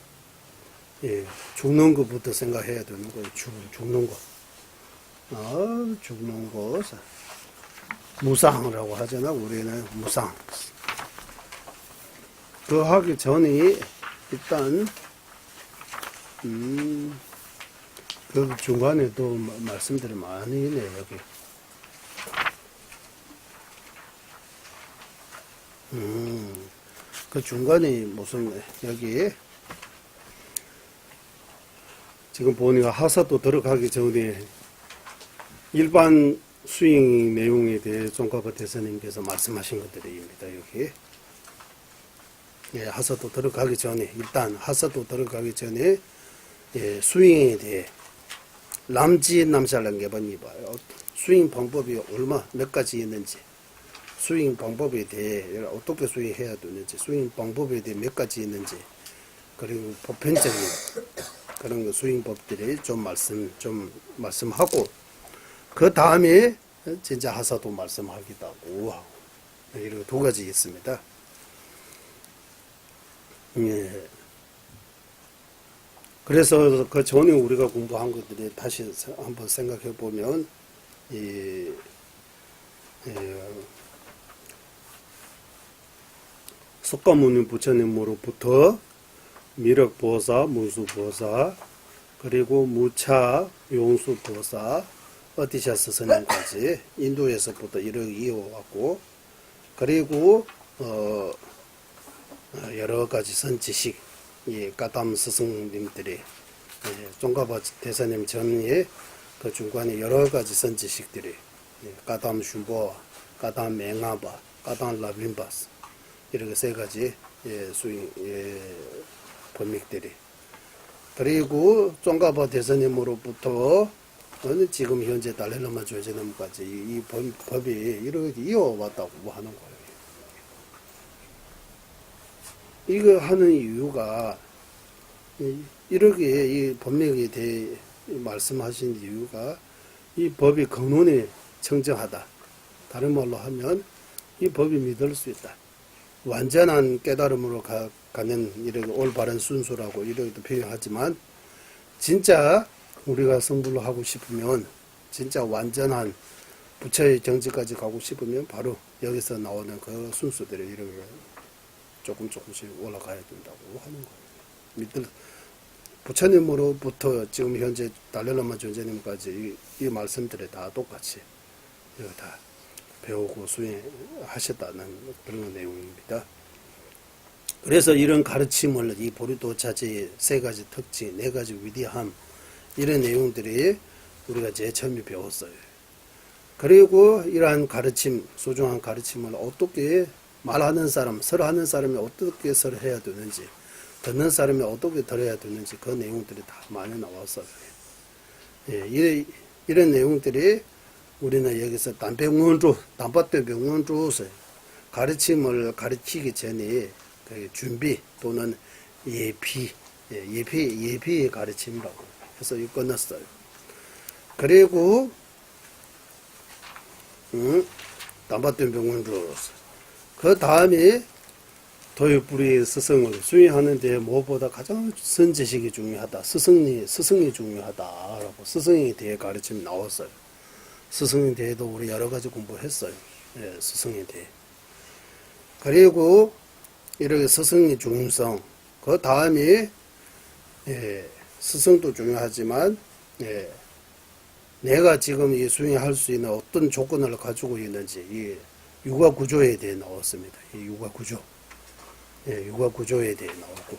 Speaker 1: 죽는 것부터 생각해야 되는 거예요. 죽는 거. 죽는 거. 무상이라고 하잖아. 우리는 무상. 그 하기 전에 일단 그 중간에 또 말씀들이 많이 있네 여기. 그 중간에 무슨 여기 지금 보니까 하사도 들어가기 전에 일반 수행 내용에 대해 쫑가바 대사님께서 말씀하신 것들입니다. 여기. 하사도 들어가기 전에 일단 하사도 들어가기 전에 수행에 대해 남지 남살란 게 번이 봐요. 수행 방법이 몇 가지 있는지, 수행 방법에 대해 어떻게 수행해야 되는지, 수행 방법에 대해 몇 가지 있는지, 그리고 보편적인 그런 수행법들이 좀 말씀하고, 그 다음에 진짜 하사도 말씀하기도 하고, 이런 두 가지 있습니다. 예. 그래서 그 전에 우리가 공부한 것들이 다시 한번 생각해 보면, 석가모니 부처님으로부터 미륵보사, 문수보사, 그리고 무차, 용수보사, 어디샤스 스님까지 인도에서부터 이렇게 이어왔고, 그리고 여러 가지 선지식, 까담 스승님들이 종가바 대사님 전에 그 중간에 여러 가지 선지식들이 까담 슈보와 까담 맹아바, 까담 라빈바스 이렇게 세 가지 수행 법맥들이, 그리고 종가바 대사님으로부터 지금 현재 달라라마 조제놈까지 이 법이 이렇게 이어왔다고 하는 거예요. 이거 하는 이유가, 이렇게 이 법맥에 대해 말씀하신 이유가, 이 법이 근원에 청정하다. 다른 말로 하면 이 법이 믿을 수 있다. 완전한 깨달음으로 가는 이렇게 올바른 순수라고 이렇게도 표현하지만, 진짜 우리가 성불로 하고 싶으면, 진짜 완전한 부처의 정지까지 가고 싶으면 바로 여기서 나오는 그 순수들이 이렇게 조금씩 올라가야 된다고 하는 거예요. 부처님으로부터 지금 현재 달라라마 존재님까지 이 말씀들이 다 똑같이 다 배우고 수행하셨다는 그런 내용입니다. 그래서 이런 가르침을, 이 보리도차제의 세 가지 특징, 네 가지 위대함, 이런 내용들이 우리가 제일 처음에 배웠어요. 그리고 이러한 가르침, 소중한 가르침을 어떻게 말하는 사람, 설하는 사람이 어떻게 설해야 되는지, 듣는 사람이 어떻게 들어야 되는지, 그 내용들이 다 많이 나왔어요. 이런 내용들이 우리는 여기서 담밭대병원주에서 가르침을 가르치기 전에 그 준비 또는 예피의 가르침이라고 해서 끝났어요. 그리고 담밭대병원주에서 그 다음에 도유불이 스승을 수행하는 데 무엇보다 가장 선지식이 중요하다. 스승이 중요하다라고 스승에 대해 가르침이 나왔어요. 스승에 대해도 우리 여러 가지 공부했어요. 스승에 대해. 그리고 이렇게 스승의 중요성, 그 다음에 스승도 중요하지만 내가 지금 이 수행할 수 있는 어떤 조건을 가지고 있는지, 이 육아 구조에 대해 나왔습니다. 이 육아 구조. 육아 구조에 대해 나오고,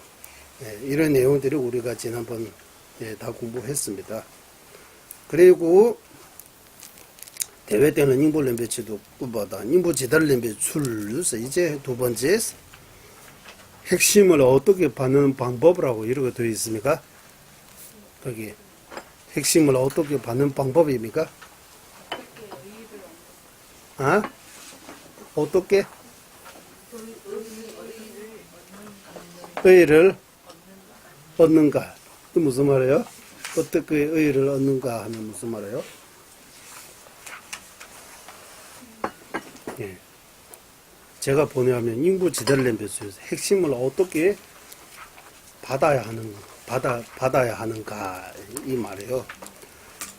Speaker 1: 이런 내용들을 우리가 지난번 다 공부했습니다. 그리고 대회 때는 인보렘배치도 꾸보다 인보지달렘배출로서 이제 두 번째 핵심을 어떻게 받는 방법이라고 이렇게 되어 있습니까? 거기 핵심을 어떻게 받는 방법입니까? 아? 어떻게? 의를 얻는가? 그 무슨 말이에요? 어떻게 의를 얻는가 하면 무슨 말이에요? 제가 보내면 인구지달렘배수에서 핵심을 어떻게 받아야 하는가 이 말이에요.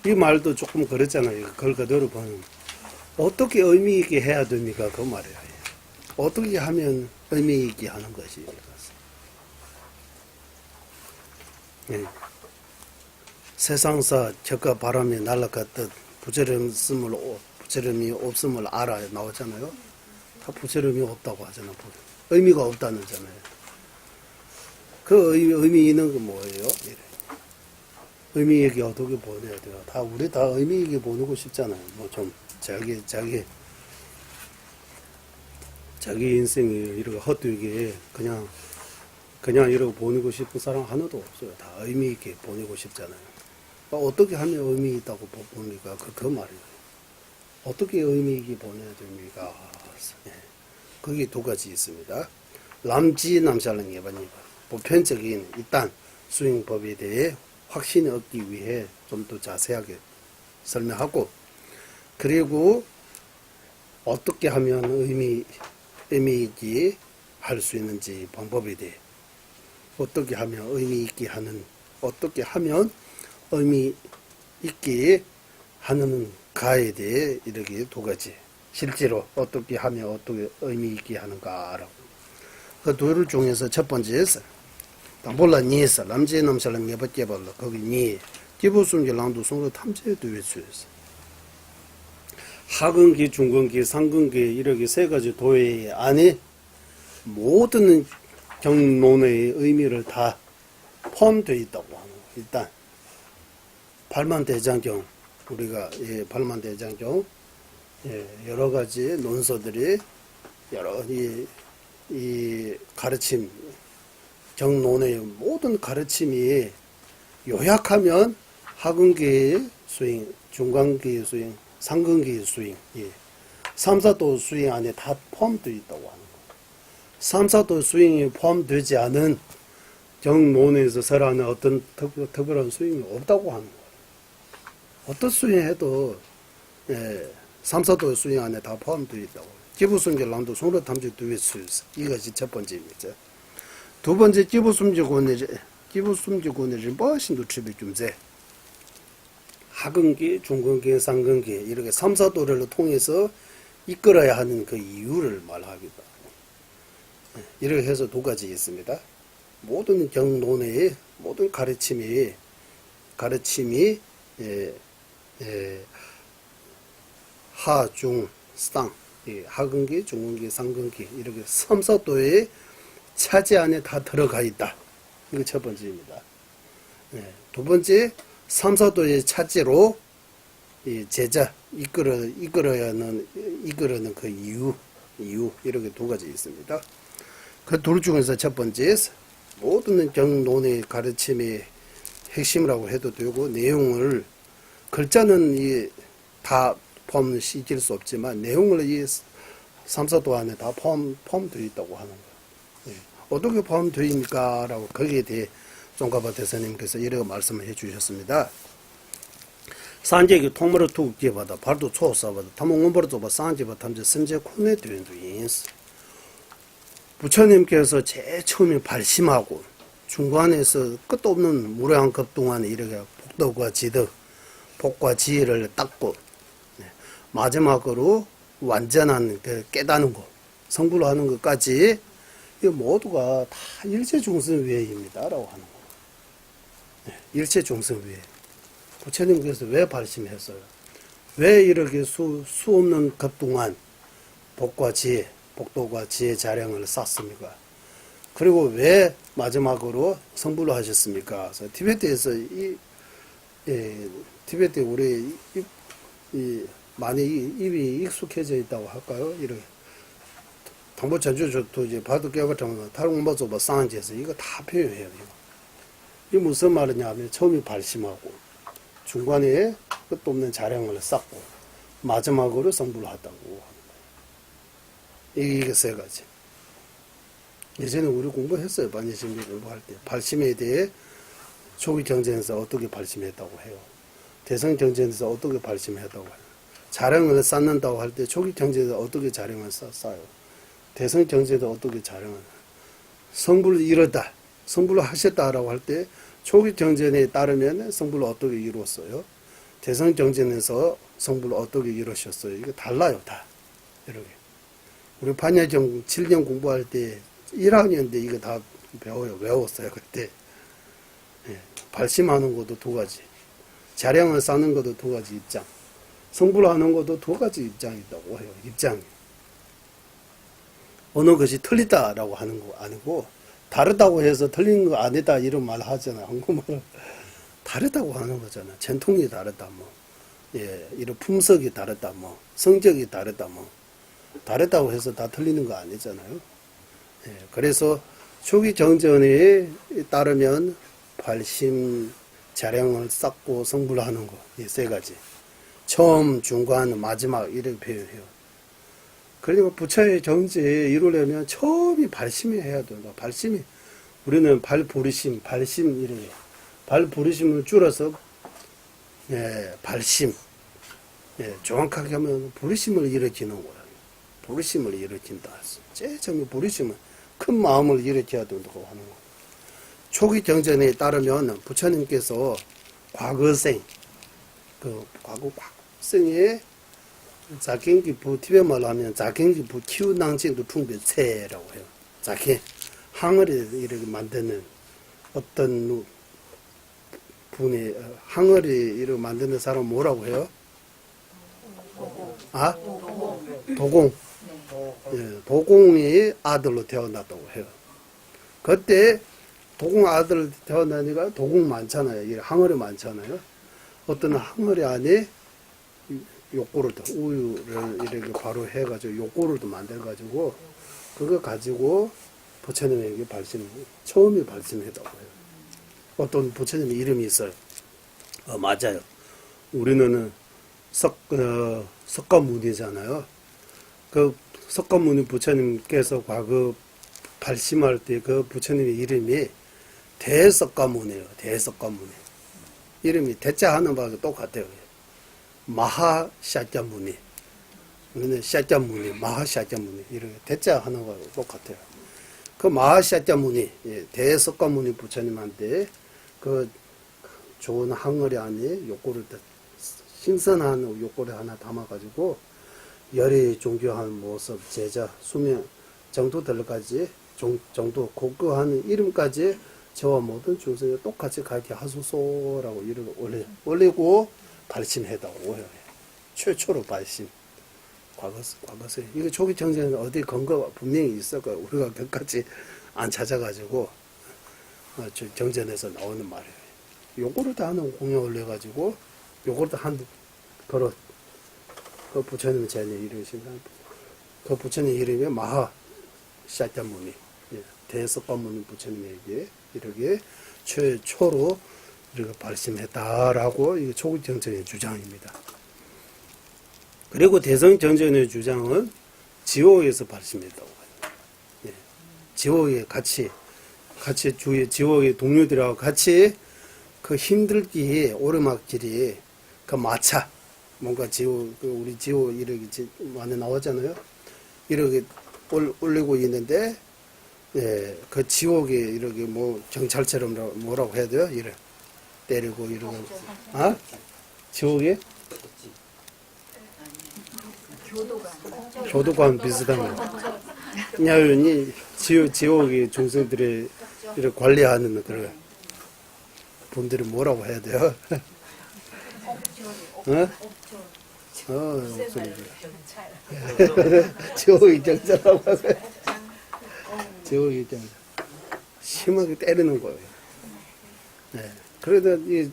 Speaker 1: 이 말도 조금 그렇잖아요. 그걸 그대로 보면 어떻게 의미 있게 해야 됩니까? 그 말이에요. 어떻게 하면 의미 있게 하는 것이. 세상사 격과 바람이 날아갔듯 부처름이 없음을 알아 나오잖아요. 다 부처름이 없다고 하잖아요. 의미가 없다는 잖아요. 그 의미 있는 건 뭐예요? 의미 있게 어떻게 보내야 돼요? 우리 다 의미 있게 보내고 싶잖아요. 뭐 좀 자기 인생이 이렇게 헛되게 그냥 그냥 이러고 보내고 싶은 사람 하나도 없어요. 다 의미 있게 보내고 싶잖아요. 어떻게 하면 의미 있다고 보니까 그 말이에요. 어떻게 의미 있게 보내야 됩니까? 예. 거기 두 가지 있습니다. 남지 남살은 예반이가 보편적인 일단 수행법에 대해 확신을 얻기 위해 좀 더 자세하게 설명하고, 그리고 어떻게 하면 의미 있게 할 수 있는지 방법에 대해, 어떻게 하면 의미 있게 하는 가에 대해 이렇게 두 가지, 실제로 어떻게 하면 어떻게 의미 있게 하는가라고. 그 둘 중에서 첫 번째에서 몰라 니에서 남제 남살은 네번째 벌로 거기 니 기부순기 랑도 송로 탐제 도외수에서 하근기, 중근기, 상근기 이렇게 세 가지 도의 안에 모든 경론의 의미를 다 포함되어 있다고 하는 거예요. 일단 팔만대장경, 우리가 팔만대장경 여러 가지 논서들이 여러 이 가르침, 경론의 모든 가르침이 요약하면 하근기의 수행, 중간기의 수행, 상근기의 수행, 3사도 수행 안에 다 포함되어 있다고 하는 거예요. 3사도 수행이 포함되지 않은 경론에서 설하는 어떤 특별한 수행이 없다고 하는 거예요. 어떤 수행해도 3사도 수행 안에 다 포함되어 있다고. 기부순결랑도 송로 탐지 두개 수였어. 이것이 첫 번째입니다. 두 번째 기부숨지고는 림바신도 취백중세 하근기, 중근기, 상근기 이렇게 3사도를 통해서 이끌어야 하는 그 이유를 말하기도 하고, 이렇게 해서 두 가지 있습니다. 모든 경론의 모든 가르침이 하, 중, 상, 하근기, 중근기, 상근기 이렇게 3사도의 차지 안에 다 들어가 있다. 이거 첫 번째입니다. 두 번째, 3사도의 차지로 제자 이끌어는 그 이유 이렇게 두 가지 있습니다. 그 둘 중에서 첫 번째, 모든 경론의 가르침의 핵심이라고 해도 되고, 내용을 글자는 다 포함시킬 수 없지만 내용을 이 3사도 안에 다 포함되어 있다고 하는 거예요. 어떻게 포함되입니까? 라고 거기에 대해 종가바 대사님께서 이렇게 말씀을 해 주셨습니다. 산재기 통모를 투기바다 발도 초사바다 탐홍원버를 좁아 산재바 탐재 심재 코네 되는도 인스. 부처님께서 제일 처음에 발심하고 중간에서 끝도 없는 무량급 동안에 이렇게 복덕과 지덕, 복과 지혜를 닦고 마지막으로 완전한 그 깨닫는 것, 성불을 하는 것까지 이 모두가 다 일체중생위해입니다라고 하는 거예요. 일체중생위해. 부처님께서 왜 발심했어요? 왜 이렇게 수 없는 급 동안 복과 지혜, 복도과 지혜 자량을 쌓습니까? 그리고 왜 마지막으로 성불을 하셨습니까? 그래서 티베트에서 티베트 우리 많이 입이 익숙해져 있다고 할까요? 이렇게. 당보 전주도 이제 바도 깨버리면 다른 것도 쌍지에서 이거 다 표현해요. 이게 무슨 말이냐면 처음에 발심하고 중간에 끝도 없는 자량을 쌓고 마지막으로 성불하다고 합니다. 이게 세 가지. 예전에 우리 공부했어요. 반야심리 공부할 때 발심에 대해 초기 경전에서 어떻게 발심했다고 해요. 대성 경전에서 어떻게 발심했다고 해요. 자량을 쌓는다고 할 때 초기 경전에서 어떻게 자량을 쌓아요. 대성 경제도 어떻게 자랑하나. 성불을 이뤘다. 성불을 하셨다라고 할 때 초기 경전에 따르면 성불을 어떻게 이루었어요? 대성 경전에서 성불을 어떻게 이루셨어요? 이거 달라요, 다. 이렇게. 우리 반야경 7년 공부할 때 1학년 때 이거 다 외웠어요, 그때. 발심하는 것도 두 가지. 자량을 쌓는 것도 두 가지 입장. 성불하는 것도 두 가지 입장이 있다고 해요, 입장이. 어느 것이 틀리다라고 하는 거 아니고 다르다고 해서 틀린 거 아니다 이런 말 하잖아요. 한국말은 다르다고 하는 거잖아. 전통이 다르다 이런 품석이 다르다 성적이 다르다 다르다고 해서 다 틀리는 거 아니잖아요. 그래서 초기 정전에 따르면 발심 자량을 쌓고 성불하는 거, 이 세 가지. 처음, 중간, 마지막 이렇게 표현해요. 그러니까 부처의 정지에 이루려면 처음이 발심이 해야 된다. 발심이 우리는 발부리심, 발심 이래요. 발부리심을 줄여서 발심. 정확하게 하면 부리심을 일으키는 거예요. 부리심을 일으킨다. 제일 처음에 부리심은 큰 마음을 일으켜야 된다고 하는 거. 초기 정전에 따르면 부처님께서 과거생, 그 과거 생에 자경기부 티베말 하면 자경기부 키우낭징도 충비체라고 해요. 자경 항어를 이렇게 만드는 어떤 분이 항어를 이렇게 만드는 사람 뭐라고 해요? 아? 도공. 예, 도공이 아들로 태어났다고 해요. 그때 도공 아들 태어나니까 도공 많잖아요. 이 항어리 많잖아요. 어떤 항어리 안에 요구르트, 우유를 이렇게 바로 해가지고 요구르트 만들어가지고 그거 가지고 부처님에게 처음에 발심했다고 해요. 어떤 부처님 이름이 있어요. 맞아요. 우리는 석가모니잖아요. 그 석가모니 부처님께서 과거 발심할 때 그 부처님의 이름이 대석가모니예요. 대석가모니. 이름이 대자 하는 바하고 똑같아요. 마하샤짜무니. 우리는 샤짜무니, 마하샤짜무니. 이렇게 대자 하는 거하고 똑같아요. 그 마하샤짜무니, 대석가모니 부처님한테 그 좋은 항어리 안에 요거를 신선한 요거를 하나 담아가지고 열의 종교한 모습, 제자, 수명, 정도들까지 정도 고거하는 이름까지 저와 모든 중생이 똑같이 가게 하소서라고 이름을 올리고 발심했다고 해요. 최초로 발심. 과거세. 이거 초기 정전에 어디 근거가 분명히 있을 거예요. 우리가 끝까지 안 찾아가지고 정전에서 나오는 말이에요. 요거를 다 하는 공연 올려가지고 요거를 다 한 그릇. 그 부처님 제일 이름이신가? 그 부처님 이름이 마하 샤짜무니. 대석가모니 부처님에게 이렇게 최초로 이렇게 발심했다라고 이 초기 정전의 주장입니다. 그리고 대성 정전의 주장은 지옥에서 발심했다고 해요. 지옥에 같이 주위에 지옥의 동료들하고 같이 그 힘들기 오르막길이 그 마차 뭔가 지옥 우리 지옥 이렇게 많이 나오잖아요. 이렇게 올리고 있는데 그 지옥에 이렇게 뭐 경찰처럼 뭐라고 해야 돼요? 이래 때리고 이러고 지옥에 교도관 비슷한 거. 야윤이 지옥의 중생들의 이렇게 관리하는 그런 분들이 뭐라고 해야 돼요? 지옥의 경찰라고 하세요. 지옥의 경찰. 심하게 때리는 거예요. 그래도 이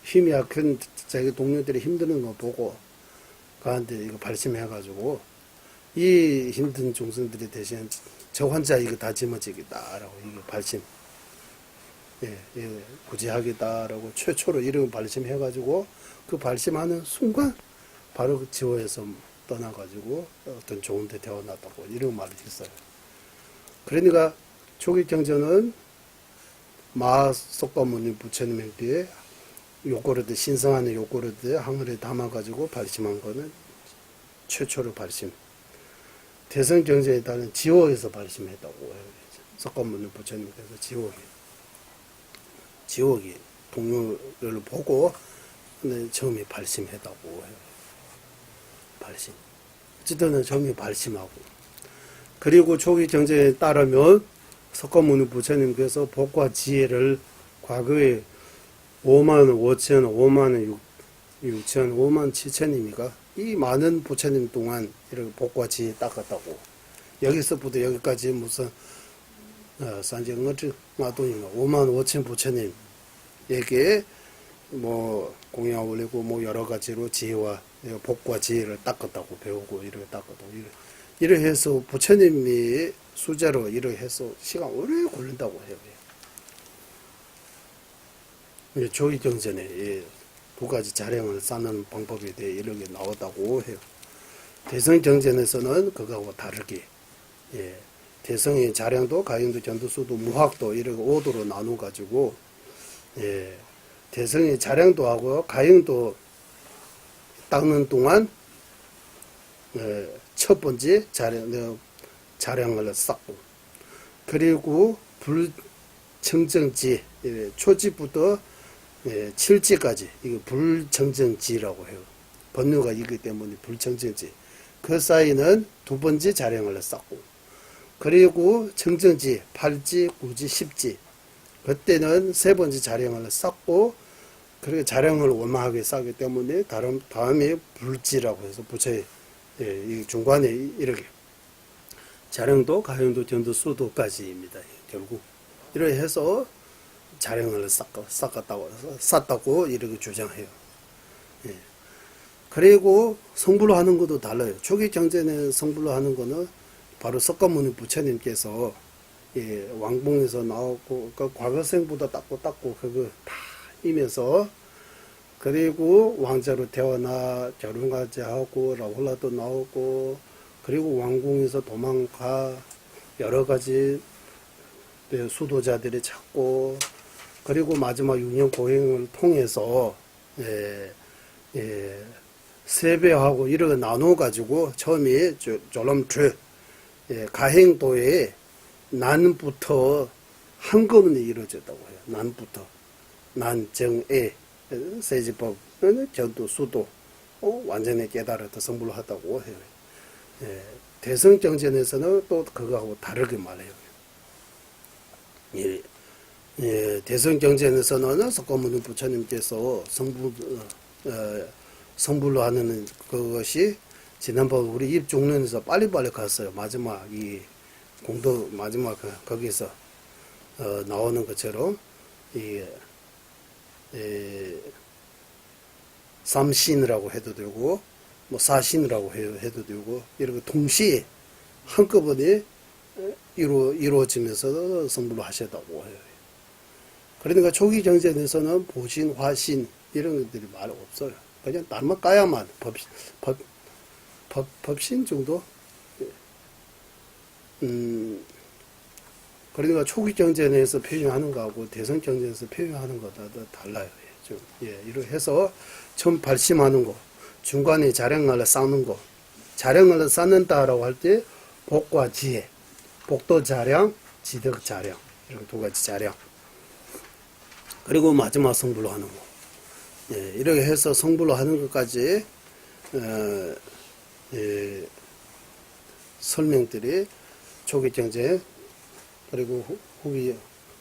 Speaker 1: 힘이 약한 자기 동료들이 힘드는 거 보고 가한테 이거 발심해가지고 이 힘든 중생들이 대신 저 혼자 이거 다 짊어지겠다라고 이거 발심 구제하겠다라고 최초로 이런 발심해가지고 그 발심하는 순간 바로 그 지옥에서 떠나가지고 어떤 좋은 데 태어났다고 이런 말을 했어요. 그러니까 초기 경전은 마석가모니 부처님에게 요거르드 신성한 요거르드 항을에 담아가지고 발심한 거는 최초로 발심. 대성경전에 따른 지옥에서 발심했다고 해요. 석가모니 부처님께서 지옥이 동료를 보고 처음에 발심했다고 해요. 발심. 어쨌든 처음에 발심하고. 그리고 초기 경전에 따르면 석가모니 부처님께서 복과 지혜를 과거에 5만 5천, 5만 6천, 5만 7천입니까? 이 많은 부처님 동안 이렇게 복과 지혜 닦았다고. 여기서부터 여기까지 무슨 산정어지 마동인가 5만 5천 부처님에게 뭐 공양 올리고 뭐 여러 가지로 지혜와 복과 지혜를 닦았다고 배우고 이렇게 닦았다고 이래 해서 부처님이 수제로 이렇게 해서 시간 오래 걸린다고 해요. 조기 경전에 두 가지 자량을 쌓는 방법에 대해 이렇게 나왔다고 해요. 대성 경전에서는 그거하고 다르게 대성의 자량도 가형도 전도수도 무학도 이렇게 5도로 나눠 가지고 대성의 자량도 하고 가형도 닦는 동안 첫 번째 자량을 쌓고 그리고 불청정지 초지부터 칠지까지 이거 불청정지라고 해요. 번뇌가 있기 때문에 불청정지 그 사이는 두 번째 자량을 쌓고 그리고 청정지 8지 9지 10지 그때는 세 번째 자량을 쌓고 그리고 자량을 원만하게 쌓기 때문에 다음에 불지라고 해서 부처의 이 중간에 이렇게 자량도 가형도 전도 수도까지입니다. 결국 이렇게 해서 자량을 쌓았다고 이렇게 주장해요. 그리고 성불로 하는 것도 달라요. 초기 경전에 성불로 하는 거는 바로 석가모니 부처님께서 왕봉에서 나오고 그 과거생보다 닦고 그거 다 이면서 그리고 왕자로 태어나 결혼까지 하고 라홀라도 나오고 그리고 왕궁에서 도망가 여러 가지 수도자들이 찾고 그리고 마지막 6년 고행을 통해서 세배하고 이렇게 나눠 가지고 처음에 졸람트 가행도에 난부터 한꺼번에 이루어졌다고 해요. 난부터 난정에 세지법 전도 수도 완전히 깨달았다 성불로 하다고 해요. 대성경전에서는 또 그거하고 다르게 말해요. 대성경전에서는 석가모니 부처님께서 성불로 하는 그것이 지난번 우리 입종론에서 빨리빨리 갔어요. 마지막 이 공도 마지막 거기서 나오는 것처럼 삼신이라고 해도 되고 뭐 사신이라고 해도 되고 이렇게 동시에 한꺼번에 이루어지면서 성불로 하셨다고 해요. 그러니까 초기 경전에서는 보신, 화신 이런 것들이 말 없어요. 그냥 날만 까야만 법신 정도. 그러니까 초기 경전에서 표현하는 거하고 대성 경전에서 표현하는 거다 달라요. 이렇게 해서 처음 발심하는 거, 중간에 자량을 쌓는 거, 자량을 쌓는다라고 할 때 복과 지혜, 복도 자량, 지덕 자량 이렇게 두 가지 자량. 그리고 마지막 성불로 하는 거. 이렇게 해서 성불로 하는 것까지 설명들이 초기 경제 그리고 후기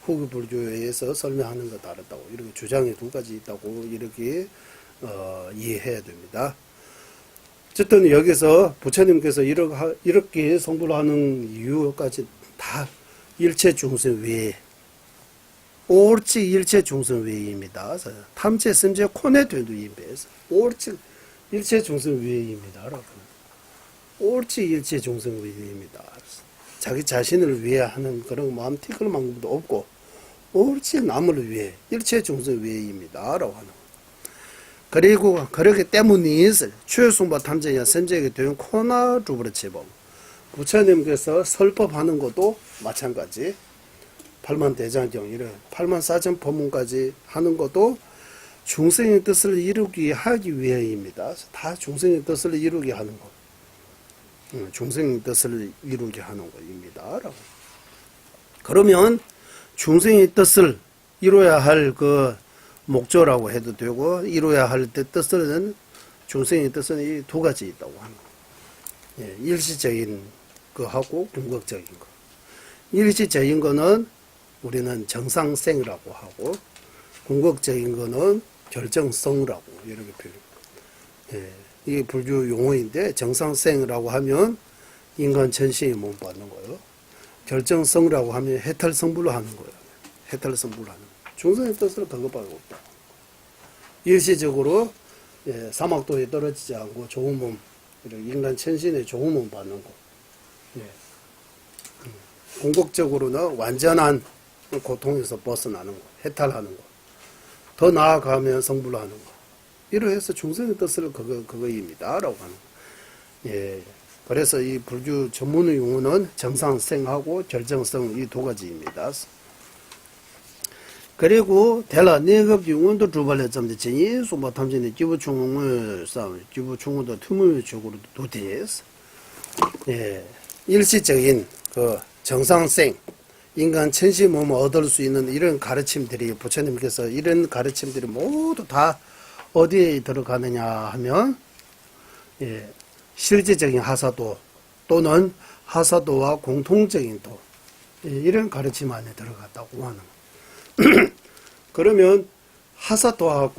Speaker 1: 불교에 의해서 설명하는 거 다르다고 이렇게 주장이 두 가지 있다고 이렇게 이해해야 됩니다. 어쨌든 여기서 부처님께서 이렇게 성불로 하는 이유까지 다 일체 중생 외에 옳지 일체 중생 외입니다. 탐체 심지어 코네 된도 임배에서 옳지 일체 중생 외입니다. 옳지 일체 중생 외입니다. 자기 자신을 위해 하는 그런 마음 티끌 만큼도 없고 옳지 남을 위해 일체 중생 외입니다. 라고 하는 거예요. 그리고 그렇기 때문에 최승바 탐제야 선제에 된 코나 주부를 제법 부처님께서 설법하는 것도 마찬가지 8만 대장경 이런 8만 4천 법문까지 하는 것도 중생의 뜻을 이루기 하기 위해입니다. 다 중생의 뜻을 이루게 하는 것. 중생의 뜻을 이루게 하는 것입니다. 그러면 중생의 뜻을 이루어야 할 그 목조라고 해도 되고 이루어야 할 때 뜻은 중생의 뜻은 이 두 가지 있다고 하는 거예요. 일시적인 거하고 궁극적인 거. 일시적인 거는 우리는 정상생이라고 하고 궁극적인 거는 결정성이라고 이렇게 표현합니다. 이게 불교 용어인데 정상생이라고 하면 인간 전신이 몸 받는 거예요. 결정성이라고 하면 해탈성불로 하는 거예요. 해탈성불로 하는 거예요. 중생의 뜻은 그것밖에 없다. 일시적으로 사막도에 떨어지지 않고 좋은 몸, 인간 천신의 좋은 몸 받는 거. 궁극적으로는 완전한 고통에서 벗어나는 거, 해탈하는 거. 더 나아가면 성불하는 거. 이러해서 중생의 뜻을 그거입니다라고 하는 거. 예. 그래서 이 불교 전문의 용어는 정상생하고 결정성 이 두 가지입니다. 그리고 대라 내급 용어도 주발에 점지 진이 소바 탐진의 기부충을 싸움 기부충도 투물적으로 도대스. 예. 일시적인 그 정상생 인간 천시 몸을 얻을 수 있는 이런 가르침들이 부처님께서 이런 가르침들이 모두 다 어디에 들어가느냐 하면 예, 실제적인 하사도 또는 하사도와 공통적인 도 예, 이런 가르침 안에 들어갔다고 하는 그러면 하사도와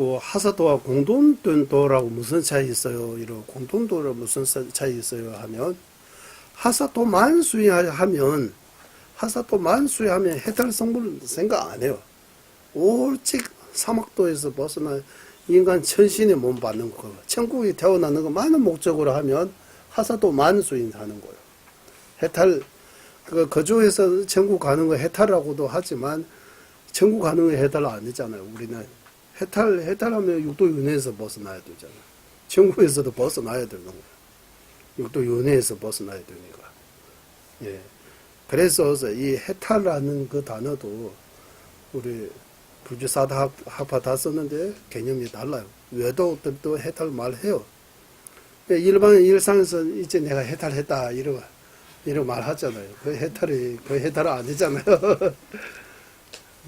Speaker 1: 공동도라고 무슨 차이 있어요? 이런 공동도로 무슨 차이 있어요? 하면 하사도만 수행하면 해탈 성불 생각 안 해요. 오직 사막도에서 벗어나 인간 천신의 몸 받는 거, 천국에 태어나는 거 많은 목적으로 하면 하사도만 수행하는 거예요. 해탈, 거주해서 천국 가는 거 해탈이라고도 하지만 천국 가는 거 해탈 아니잖아요. 우리는 해탈하면 육도 윤회에서 벗어나야 되잖아요. 천국에서도 벗어나야 되는 거예요. 육도 윤회에서 벗어나야 되니까. 예. 그래서 이 해탈이라는 그 단어도 우리 불교 사다 학파 다 썼는데 개념이 달라요. 외도들도 해탈 말해요. 일반 일상에서 이제 내가 해탈했다 이러 말하잖아요. 그 해탈이 아니잖아요.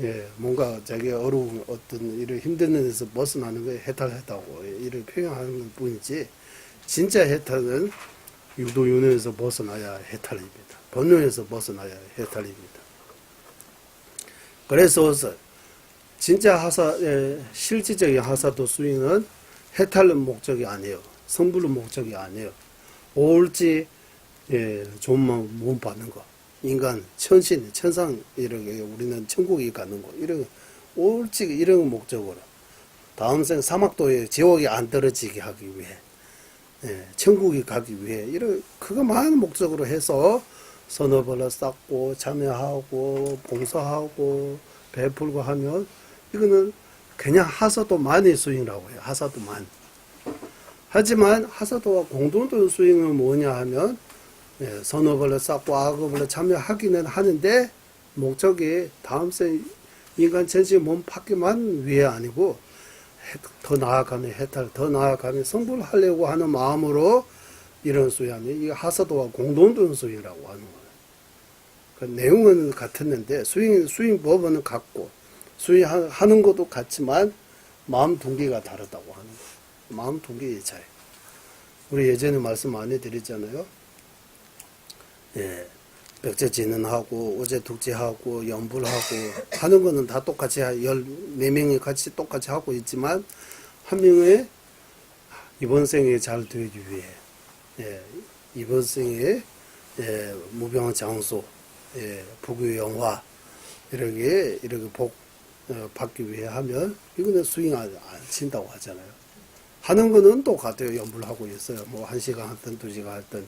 Speaker 1: 예, 뭔가 자기 어려운 어떤 이런 힘든 데서 벗어나는 거 해탈했다고 이렇게 표현하는 것 뿐이지 진짜 해탈은 육도윤회에서 벗어나야 해탈입니다. 번뇌에서 벗어나야 해탈입니다. 그래서 진짜 실질적인 하사도 수행은 해탈은 목적이 아니에요. 성불은 목적이 아니에요. 오울지 좋은 몸 받는 거. 인간, 천신, 천상 이렇게 우리는 천국에 가는 거. 오울지 이런 목적으로. 다음 생 사막도에 지옥이 안 떨어지게 하기 위해. 천국에 가기 위해. 그거 많은 목적으로 해서 선업을 쌓고 참여하고 봉사하고 베풀고 하면 이거는 그냥 하사도만의 수행이라고 해요. 하사도만. 하지만 하사도와 공동도 수행은 뭐냐 하면 선업을 쌓고 악업을 참여하기는 하는데 목적이 다음 생 인간 전체 몸 받기만 위해 아니고 더 나아가면 해탈, 더 나아가면 성불을 하려고 하는 마음으로 이런 수행하면 이 하사도와 공동도 수행이라고 하는 거예요. 그 내용은 같았는데 수행법은 같고 수행하는 것도 같지만 마음 동기가 다르다고 하는 거예요. 마음 동기의 차이. 우리 예전에 말씀 많이 드렸잖아요. 예, 백제진언하고 어제독지하고 연불하고 하는 거는 다 똑같이 14명이 같이 똑같이 하고 있지만 한 명의 이번 생에 잘 되기 위해 이번 생에 무병 장수 부귀 영화 이렇게 복 받기 위해 하면 이거는 수행 안 친다고 하잖아요. 하는 거는 똑같아요. 연불하고 있어요. 뭐 1시간 하든 2시간 하든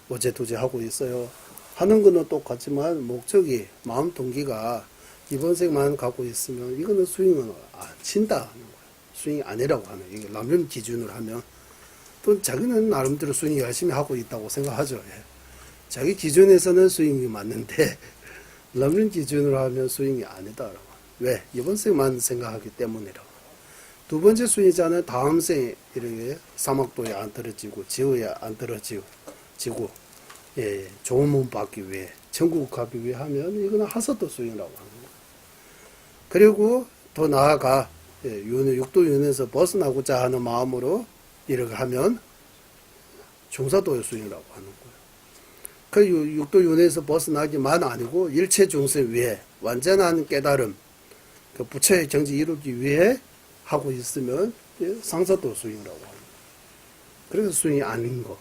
Speaker 1: 어제도제 하고 있어요. 하는 거는 똑같지만 목적이 마음 동기가 이번 생만 갖고 있으면 이거는 수행은 안 친다 하는 거예요. 수행이 아니라고 하는 이게 남편 기준으로 하면 또 자기는 나름대로 수행 열심히 하고 있다고 생각하죠. 자기 기준에서는 수행이 맞는데 남편 기준으로 하면 수행이 아니다라고. 왜? 이번 생만 생각하기 때문이라고. 두 번째 수행자는 다음 생에 이렇게 사막도에 안 떨어지고 지옥에 안 떨어지고 좋은 몸 받기 위해 천국 가기 위해 하면 이거는 하사도 수행이라고 하는 거예요. 그리고 더 나아가 육도윤에서 벗어나고자 하는 마음으로 이렇게 하면 중사도의 수행이라고 하는 거예요. 그 육도윤에서 벗어나기만 아니고 일체 중생 위해 완전한 깨달음, 그 부처의 정지 이루기 위해 하고 있으면 상사도 수행이라고 합니다. 그래서 수행이 아닌 거.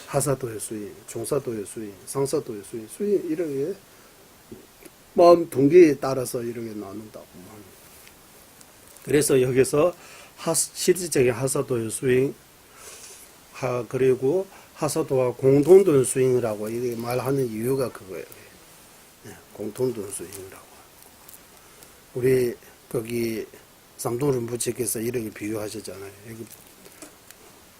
Speaker 1: 하사도의 수행, 중사도의 수행, 상사도의 수행, 이렇게 마음 동기에 따라서 이렇게 나눈다고 합니다. 그래서 여기서 실질적인 하사도의 수행, 그리고 하사도와 공동도의 수행이라고 이렇게 말하는 이유가 그거예요. 공통돈 수행이라고. 우리 거기 삼도림부처께서 이렇게 비유하셨잖아요. 여기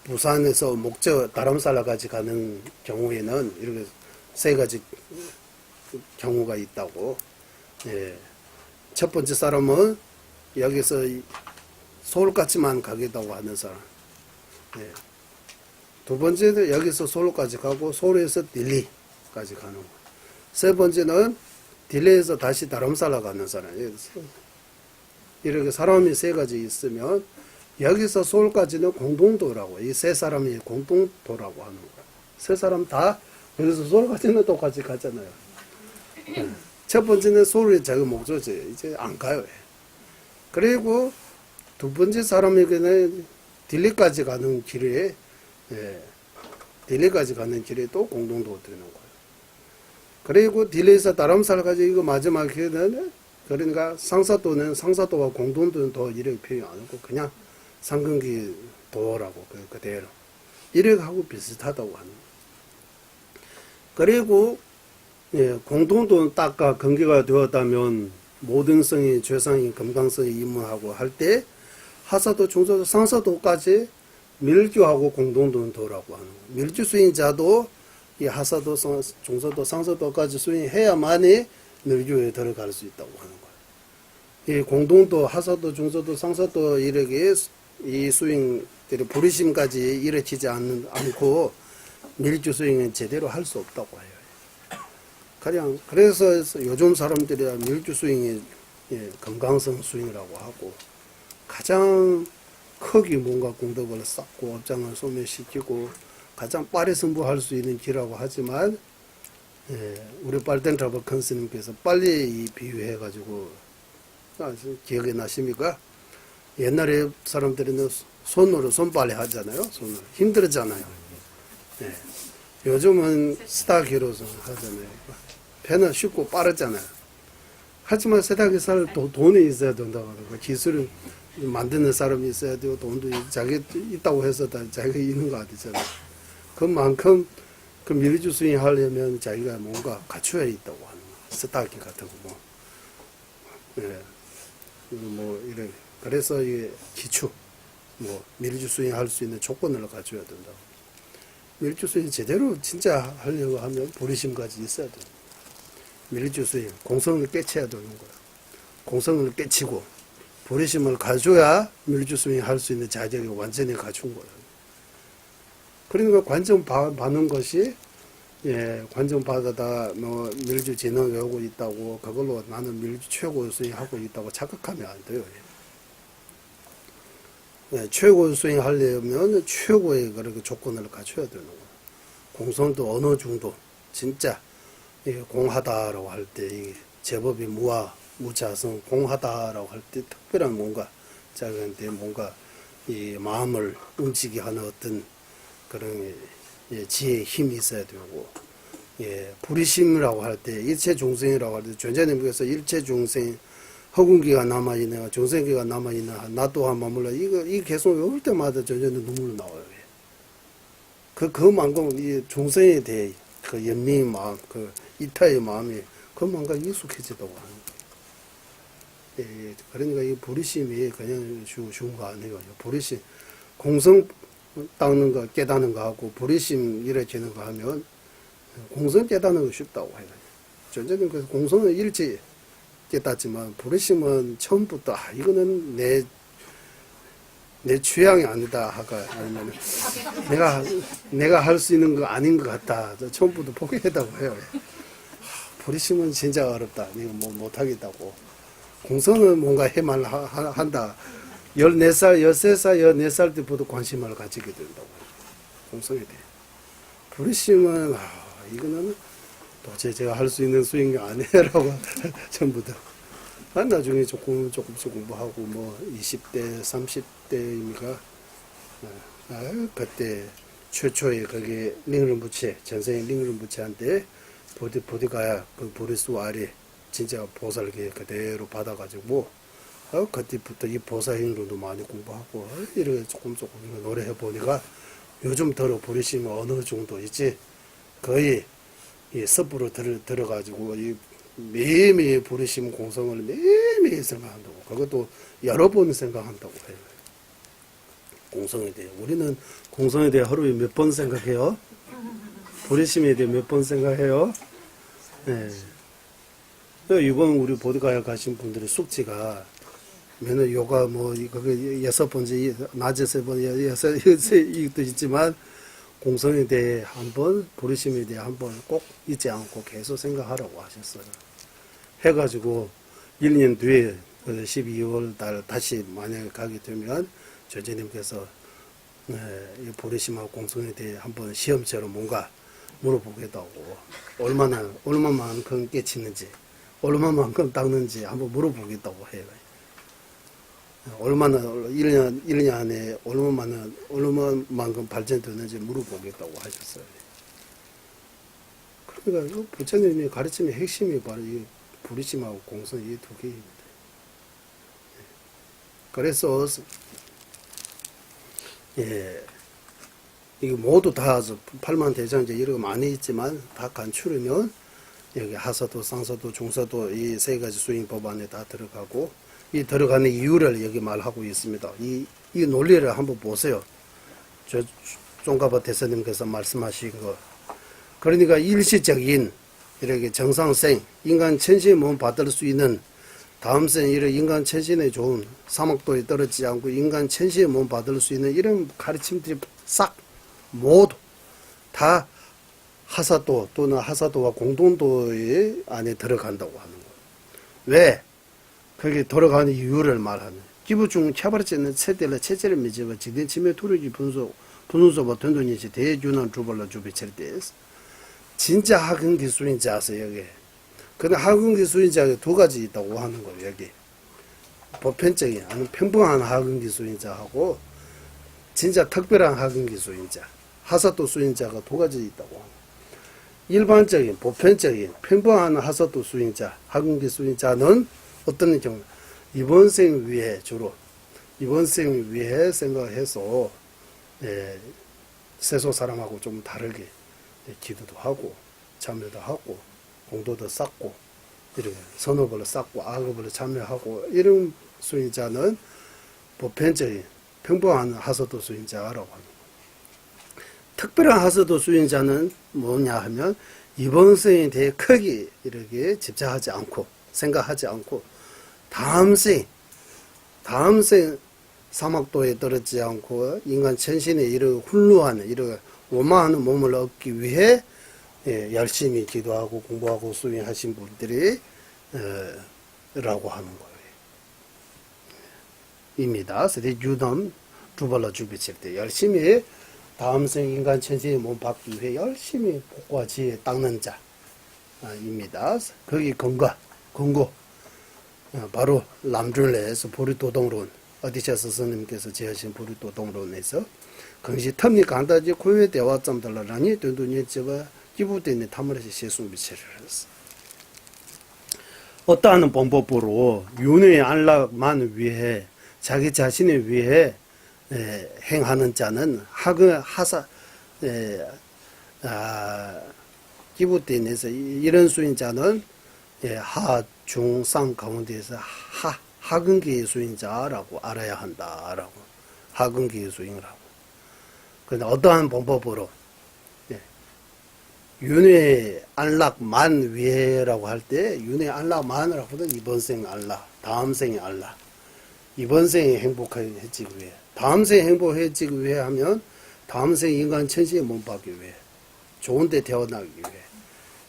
Speaker 1: 부산에서 목적 다람살라까지 가는 경우에는 이렇게 세 가지 경우가 있다고. 예. 첫 번째 사람은 여기서 서울까지만 가겠다고 하는 사람. 예. 두 번째는 여기서 서울까지 가고 서울에서 딜리까지 가는 거. 세 번째는 딜리에서 다시 다람살라 가는 사람. 이렇게 사람이 세 가지 있으면 여기서 서울까지는 공동도라고. 이 세 사람이 공동도라고 하는 거야. 세 사람 다 여기서 서울까지는 똑같이 가잖아요. 예. 첫 번째는 서울이 자기 목적지예요. 이제 안 가요. 그리고 두 번째 사람에게는 딜리까지 가는 길에, 딜리까지 가는 길에 또 공동도 되는 거예요. 그리고 딜리에서 다람살까지 이거 마지막에는 그러니까 상사도는 상사도와 공동도는 더 이렇게 표현 안 하고 그냥 상근기 도라고 그대로 이렇게 하고 비슷하다고 하는 거예요. 그리고 공동도는 딱과 근기가 되었다면 모든 성이 죄상이 금강성이 임무하고 할 때 하사도 중사도 상사도까지 밀주하고 공동도는 도라고 하는 거예요. 밀주 수행자도 이 하사도 중사도 상사도까지 수행해야만이 밀주에 들어갈 수 있다고 하는 거예요. 이 공동도 하사도 중사도 상사도 이렇게 이 수행들이 부리심까지 이루어지지 않고 밀주 수행은 제대로 할 수 없다고 해요. 그냥 그래서 요즘 사람들이 밀주 수행이 금강성 수행이라고 하고 가장 크게 뭔가 공덕을 쌓고 업장을 소멸시키고 가장 빠르게 승부할 수 있는 길이라고 하지만 우리 빨텐트라버 컨스님께서 빨리 이 비유해가지고 기억이 나십니까? 옛날에 사람들은 손으로 손빨래 하잖아요. 손으로 힘들잖아요. 요즘은 스타기로서 하잖아요. 배는 쉽고 빠르잖아요. 하지만 세탁기 살 돈이 있어야 된다고 하고 기술을 만드는 사람이 있어야 되고 돈도 자기 있다고 해서 다 자기가 있는 거 아니잖아요. 그만큼 그 밀주 수행 하려면 자기가 뭔가 갖춰야 있다고 하는 거예요. 세탁기 같은 거 뭐 이래. 그래서 이게 기초 밀주 수행 할 수 있는 조건을 갖춰야 된다고. 밀주 수행 제대로 진짜 하려고 하면 보리심까지 있어야 돼요. 밀주 수행, 공성을 깨쳐야 되는 거야. 공성을 깨치고 보리심을 가져야 밀주 수행 할 수 있는 자질이 완전히 갖춘 거야. 그러니까 관점 받는 것이 관점 받아다 밀주 진흥 외우고 있다고 그걸로 나는 밀주 최고 수행하고 있다고 착각하면 안 돼요. 최고 수행하려면 최고의 그렇게 조건을 갖춰야 되는 거예요. 공성도 어느 정도 진짜 공하다라고 할 때 제법이 무자성 공하다라고 할 때 특별한 뭔가 자기한테 뭔가 이 마음을 움직이게 하는 어떤 그런 지혜의 힘이 있어야 되고 불이심이라고 할 때 일체 중생이라고 할 때 전자님께서 일체 중생 허군기가 남아있네, 중생기가 남아있네, 나 또한 머물러. 이거 계속 외울 때마다 전전에 눈물이 나와요. 그만큼 이 중생에 대해 그 연민의 마음, 그 이타의 마음이 그만큼 익숙해지다고 하는 거예요. 그러니까 이 불의심이 그냥 쉬운 거 아니에요. 불의심, 공성 닦는 거, 깨닫는 거 하고 불의심 이래지는 거 하면 공성 깨닫는 거 쉽다고 해요. 전전에 그래서 공성은 일찍 깨닫지만 불의심은 처음부터 이거는 내 취향이 아니다 하가 아니면 내가 할 수 있는 거 아닌 것 같다. 처음부터 포기했다고 해요. 불의심은 진짜 어렵다. 이거 못하겠다고. 공성은 뭔가 해만 한다. 14살, 13살, 14살 때부터 관심을 가지게 된다고. 공성에 대해. 불의심은 이거는 도저히 제가 할 수 있는 수행이 아니라고 전부 다. 나중에 조금씩 공부하고 20대, 30대입니까? 그때 최초에 거기 링름부채, 전생의 링름부채한테 보디가야 그 보리수 아래 진짜 보살계 그대로 받아가지고 그때부터 이 보살행론도 많이 공부하고 이렇게 조금 노래해 보니까 요즘 들어 보리심이 어느 정도 있지 거의 이 섭부로 들어가지고 이 매일매일 부르심 공성을 매일매일 생각한다고. 그것도 여러 번 생각한다고 해요. 공성에 대해. 우리는 공성에 대해 하루에 몇 번 생각해요? 부르심에 대해 몇 번 생각해요? 네. 이번 우리 보드가야 가신 분들의 숙지가 맨날 요가 뭐 그게 6번째 낮에 3번 6도 있지만 공성에 대해 한번 부르심에 대해 한번 꼭 잊지 않고 계속 생각하라고 하셨어요. 해가지고 1년 뒤에 12월 달 다시 만약에 가게 되면 조제님께서 이 부르심하고 공성에 대해 한번 시험처럼 뭔가 물어보겠다고 얼마만큼 깨치는지 얼마만큼 닦는지 한번 물어보겠다고 해요. 얼마나 1년 안에 얼마만큼 발전되는지 물어보겠다고 하셨어요. 그러니까 부처님이 가르침의 핵심이 바로 이 부르심하고 공성 이 두 개입니다. 그래서 이게 모두 다 팔만대장제 이런 거 많이 있지만 다 간추르면 여기 하사도, 상사도, 중사도 이 세 가지 수행법 안에 다 들어가고 이 들어가는 이유를 여기 말하고 있습니다. 이 논리를 한번 보세요. 저 종가바 대사님께서 말씀하신 거. 그러니까 일시적인 이렇게 정상생 인간 천신의 몸 받을 수 있는 다음 생 이런 인간 천신에 좋은 사막도에 떨어지지 않고 인간 천신의 몸 받을 수 있는 이런 가르침들이 싹 모두 다 하사도 또는 하사도와 공동도의 안에 들어간다고 하는 거예요. 왜? 거기 들어가는 이유를 말하는. 기부중 차버릇지는 체대를 체제를 맺어 지된 침해 투르기 분수와 던돈이지 대준한 주벌로 주비칠 때에서 진짜 학은 기수인자서 여기. 근데 학은 기수인자가 두 가지 있다고 하는 거예요. 여기 보편적인 아니 평범한 학은 기수인자하고 진짜 특별한 학은 기수인자 하사도 수인자가 두 가지 있다고 하는 거예요. 일반적인 보편적인 평범한 하사도 수인자 학은 기수인자는 어떤 경우 이번 생 위에 주로 이번 생 위에 생각해서 세속 사람하고 좀 다르게 기도도 하고 참여도 하고 공도도 쌓고 이렇게 선업을 쌓고 악업을 참여하고 이런 수인자는 보편적인 평범한 하사도 수인자라고 합니다. 특별한 하사도 수인자는 뭐냐 하면 이번 생에 대해 크게 이렇게 집착하지 않고 생각하지 않고 다음 생 사막도에 떨어지지 않고 인간 천신의 이런 훌륭한 이런 원만한 몸을 얻기 위해 열심히 기도하고 공부하고 수행하신 분들이 라고 하는 거예요. 입니다. 그래서 유덤 두발로 주비칠 때 열심히 다음 생 인간 천신의 몸 받기 위해 열심히 복과 지혜 닦는 자입니다. 거기 근거 바로 람줄레에서 보리도동론 어디셔서 스님께서 제하신 보리도동론에서 긍시 텀니 간다지 고유의 대화 점들라라니 든든히 제가 기부되는 탐을해서 시순비체를 했어. 어떠한 방법으로 윤회의 안락만 위해 자기 자신을 위해 행하는 자는 하사 기부대에서 이런 수인자는 하, 중, 상 가운데에서 하근기의 수인자라고 알아야 한다라고 하근기의 수인이라고. 그런데 어떠한 방법으로 윤회 안락만 위해라고 할 때 윤회 안락만이라고 하면 이번 생 안락, 다음 생의 안락, 이번 생에 행복해지기 위해, 다음 생에 행복해지기 위해 하면 다음 생 인간 천신의 몸 받기 위해, 좋은 데 태어나기 위해,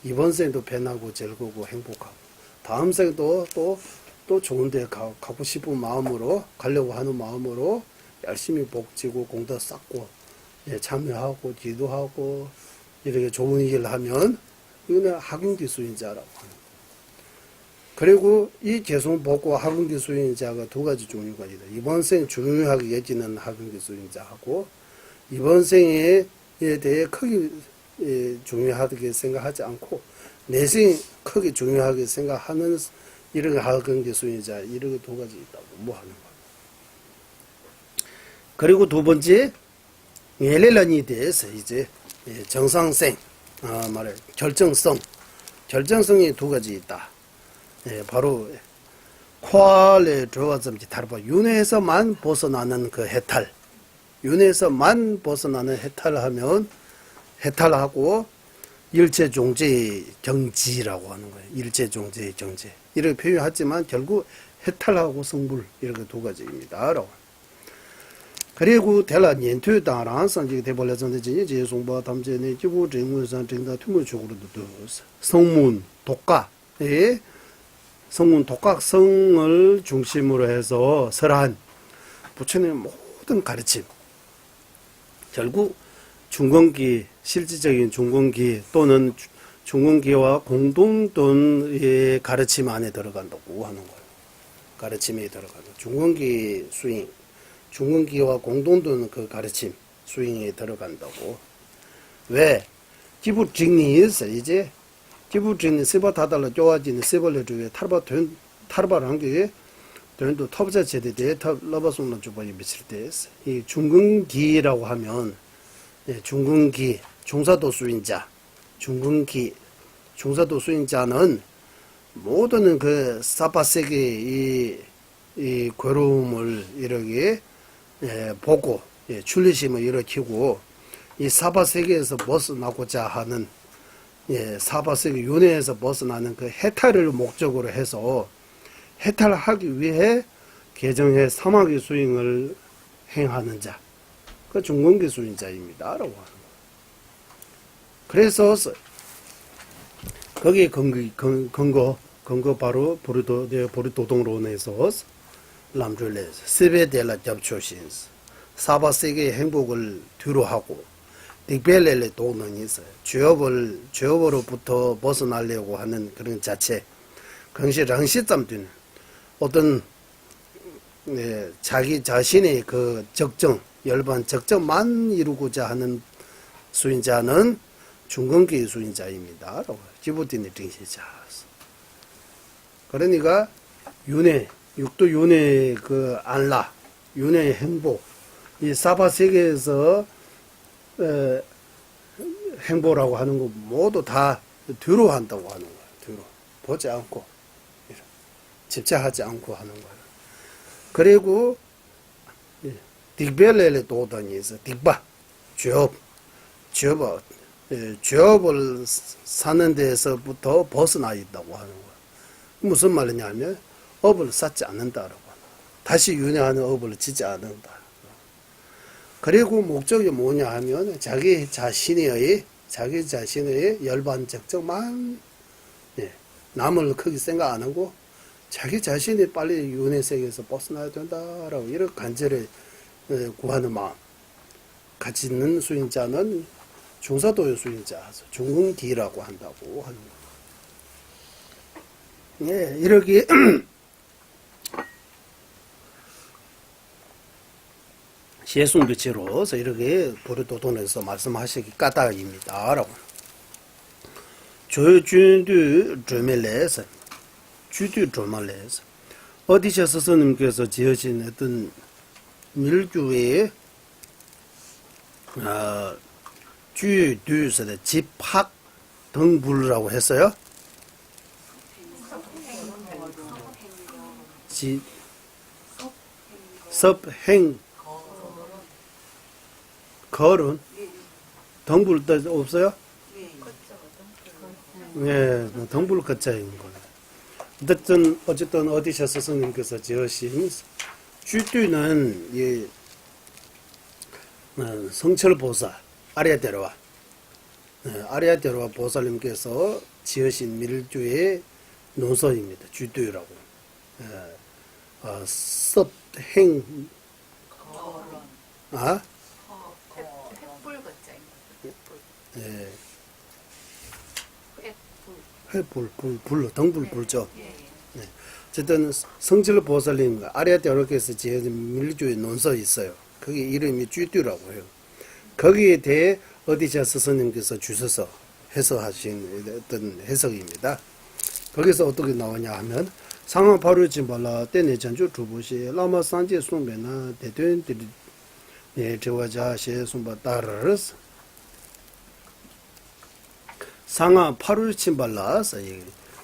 Speaker 1: 이번 생도 편하고 즐거우고 행복하고, 다음 생도 또 좋은 데 가고 싶은 마음으로, 가려고 하는 마음으로 열심히 복지고 공도 쌓고 참여하고 기도하고 이렇게 좋은 일을 하면 이거는 학응기수인자라고 하는 거예요. 그리고 이 개성복과 학응기수인자가 두 가지 종류가 있다. 이번 생 중요하게 여기는 학응기수인자하고 이번 생에 대해 크게 중요하게 생각하지 않고 내생 크게 중요하게 생각하는 이런 학응기수인자 이렇게 두 가지 있다고 뭐 하는 거예요. 그리고 두 번째 예레란이 대해서 이제 정상생 말해 결정성이 두 가지 있다. 바로 코알에 들어와서 다르바 윤회에서만 벗어나는 그 해탈, 윤회에서만 벗어나는 해탈을 하면 해탈하고 일체종제의 경지라고 하는 거예요. 일체종제의 경지 이렇게 표현하지만 결국 해탈하고 성불 이렇게 두 가지입니다. 그리고 대라 년투 당랑 성지 대벌레 전대 진이 제송바 담제네 기부 정문상 정다 투무적으로도 성문 독가 성문 독각성을 중심으로 해서 설한 부처님의 모든 가르침 결국 중건기 실질적인 중건기 또는 중건기와 공동돈의 가르침 안에 들어간다고 하는 거예요. 가르침에 들어간다. 중건기 수행 중건기와 공동돈 그 가르침 수행에 들어간다고. 왜? 기부 정리에서 이제 기부 정리 세바 다달라 좋아지는 세벌레 주에 탈바란 게 돈도 탑자 제대에 탑 러버송로 주번이 미칠 때에서 이 중근기라고 하면 중근기 중사도 수인자 중근기 중사도 수인자는 모든 그 사바세계 이 괴로움을 이렇게 보고 출리심을 일으키고 이 사바세계에서 벗어나고자 하는 사바세계 윤회에서 벗어나는 그 해탈을 목적으로 해서 해탈을 하기 위해 개정해 사마귀 수행을 행하는 자, 그 중근기 수행자입니다. 라고 하는 거예요. 그래서 거기에 근거 바로 보리도동론에서 람줄레스 세베델라 접초신스 사바세계의 행복을 뒤로하고 빅벨레레 도능이 있어요. 죄업으로부터 벗어나려고 하는 그런 자체. 그것이 랑시점되는 어떤 자기 자신의 그 적정, 열반 적정만 이루고자 하는 수인자는 중근기의 수인자입니다. 지부딘의 정신자. 그러니까 윤회, 육도 윤회 그 안라, 윤회의 행복, 이 사바 세계에서 행보라고 하는 거 모두 다 뒤로 한다고 하는 거예요. 뒤로 보지 않고 집착하지 않고 하는 거예요. 그리고 딕벨레레 도단이 있어. 딕바 죄업을 사는 데에서부터 벗어나 있다고 하는 거예요. 무슨 말이냐면 업을 쌓지 않는다라고 하는 거예요. 다시 윤회하는 업을 짓지 않는다. 그리고 목적이 뭐냐 하면 자기 자신의 열반 적정만 남을 크게 생각 안 하고 자기 자신이 빨리 윤회 세계에서 벗어나야 된다라고 이런 간절히 구하는 마음 가지는 수인자는 중사도의 수인자, 중근기라고 한다고 하는 거예요. 이렇게 예순비치로서 이렇게 보리도돈에서 말씀하시기 까닭입니다. 라고. 조준도 조멜레서, 주도 조멜레서. 어디서 스님께서 지으신 어떤 밀주의, 주두에서 집학 등불이라고 했어요. 섭행, 거론 덩불 뜻 없어요? 네, 덩불 거자인 거예요. 어쨌든 어디서 스님께서 지으신 주두는 이 성철보살 아리아데로와 보살님께서 지으신 밀주의 논서입니다. 주두라고. 섭행 불로 덩불 불죠. 네. 어쨌든 성철 보살님 아리아데로께서 지은 밀주의 논서 있어요. 거기 이름이 주두라고 해요. 거기에 대해 어디샤 스님께서 주셔서 해석하신 어떤 해석입니다. 거기서 어떻게 나오냐 하면 상황 바로 진발라 때내 전주 주부시 라마 산제 송배나 대된들이 저와자시 송바 따르스 상하 8월 침발라서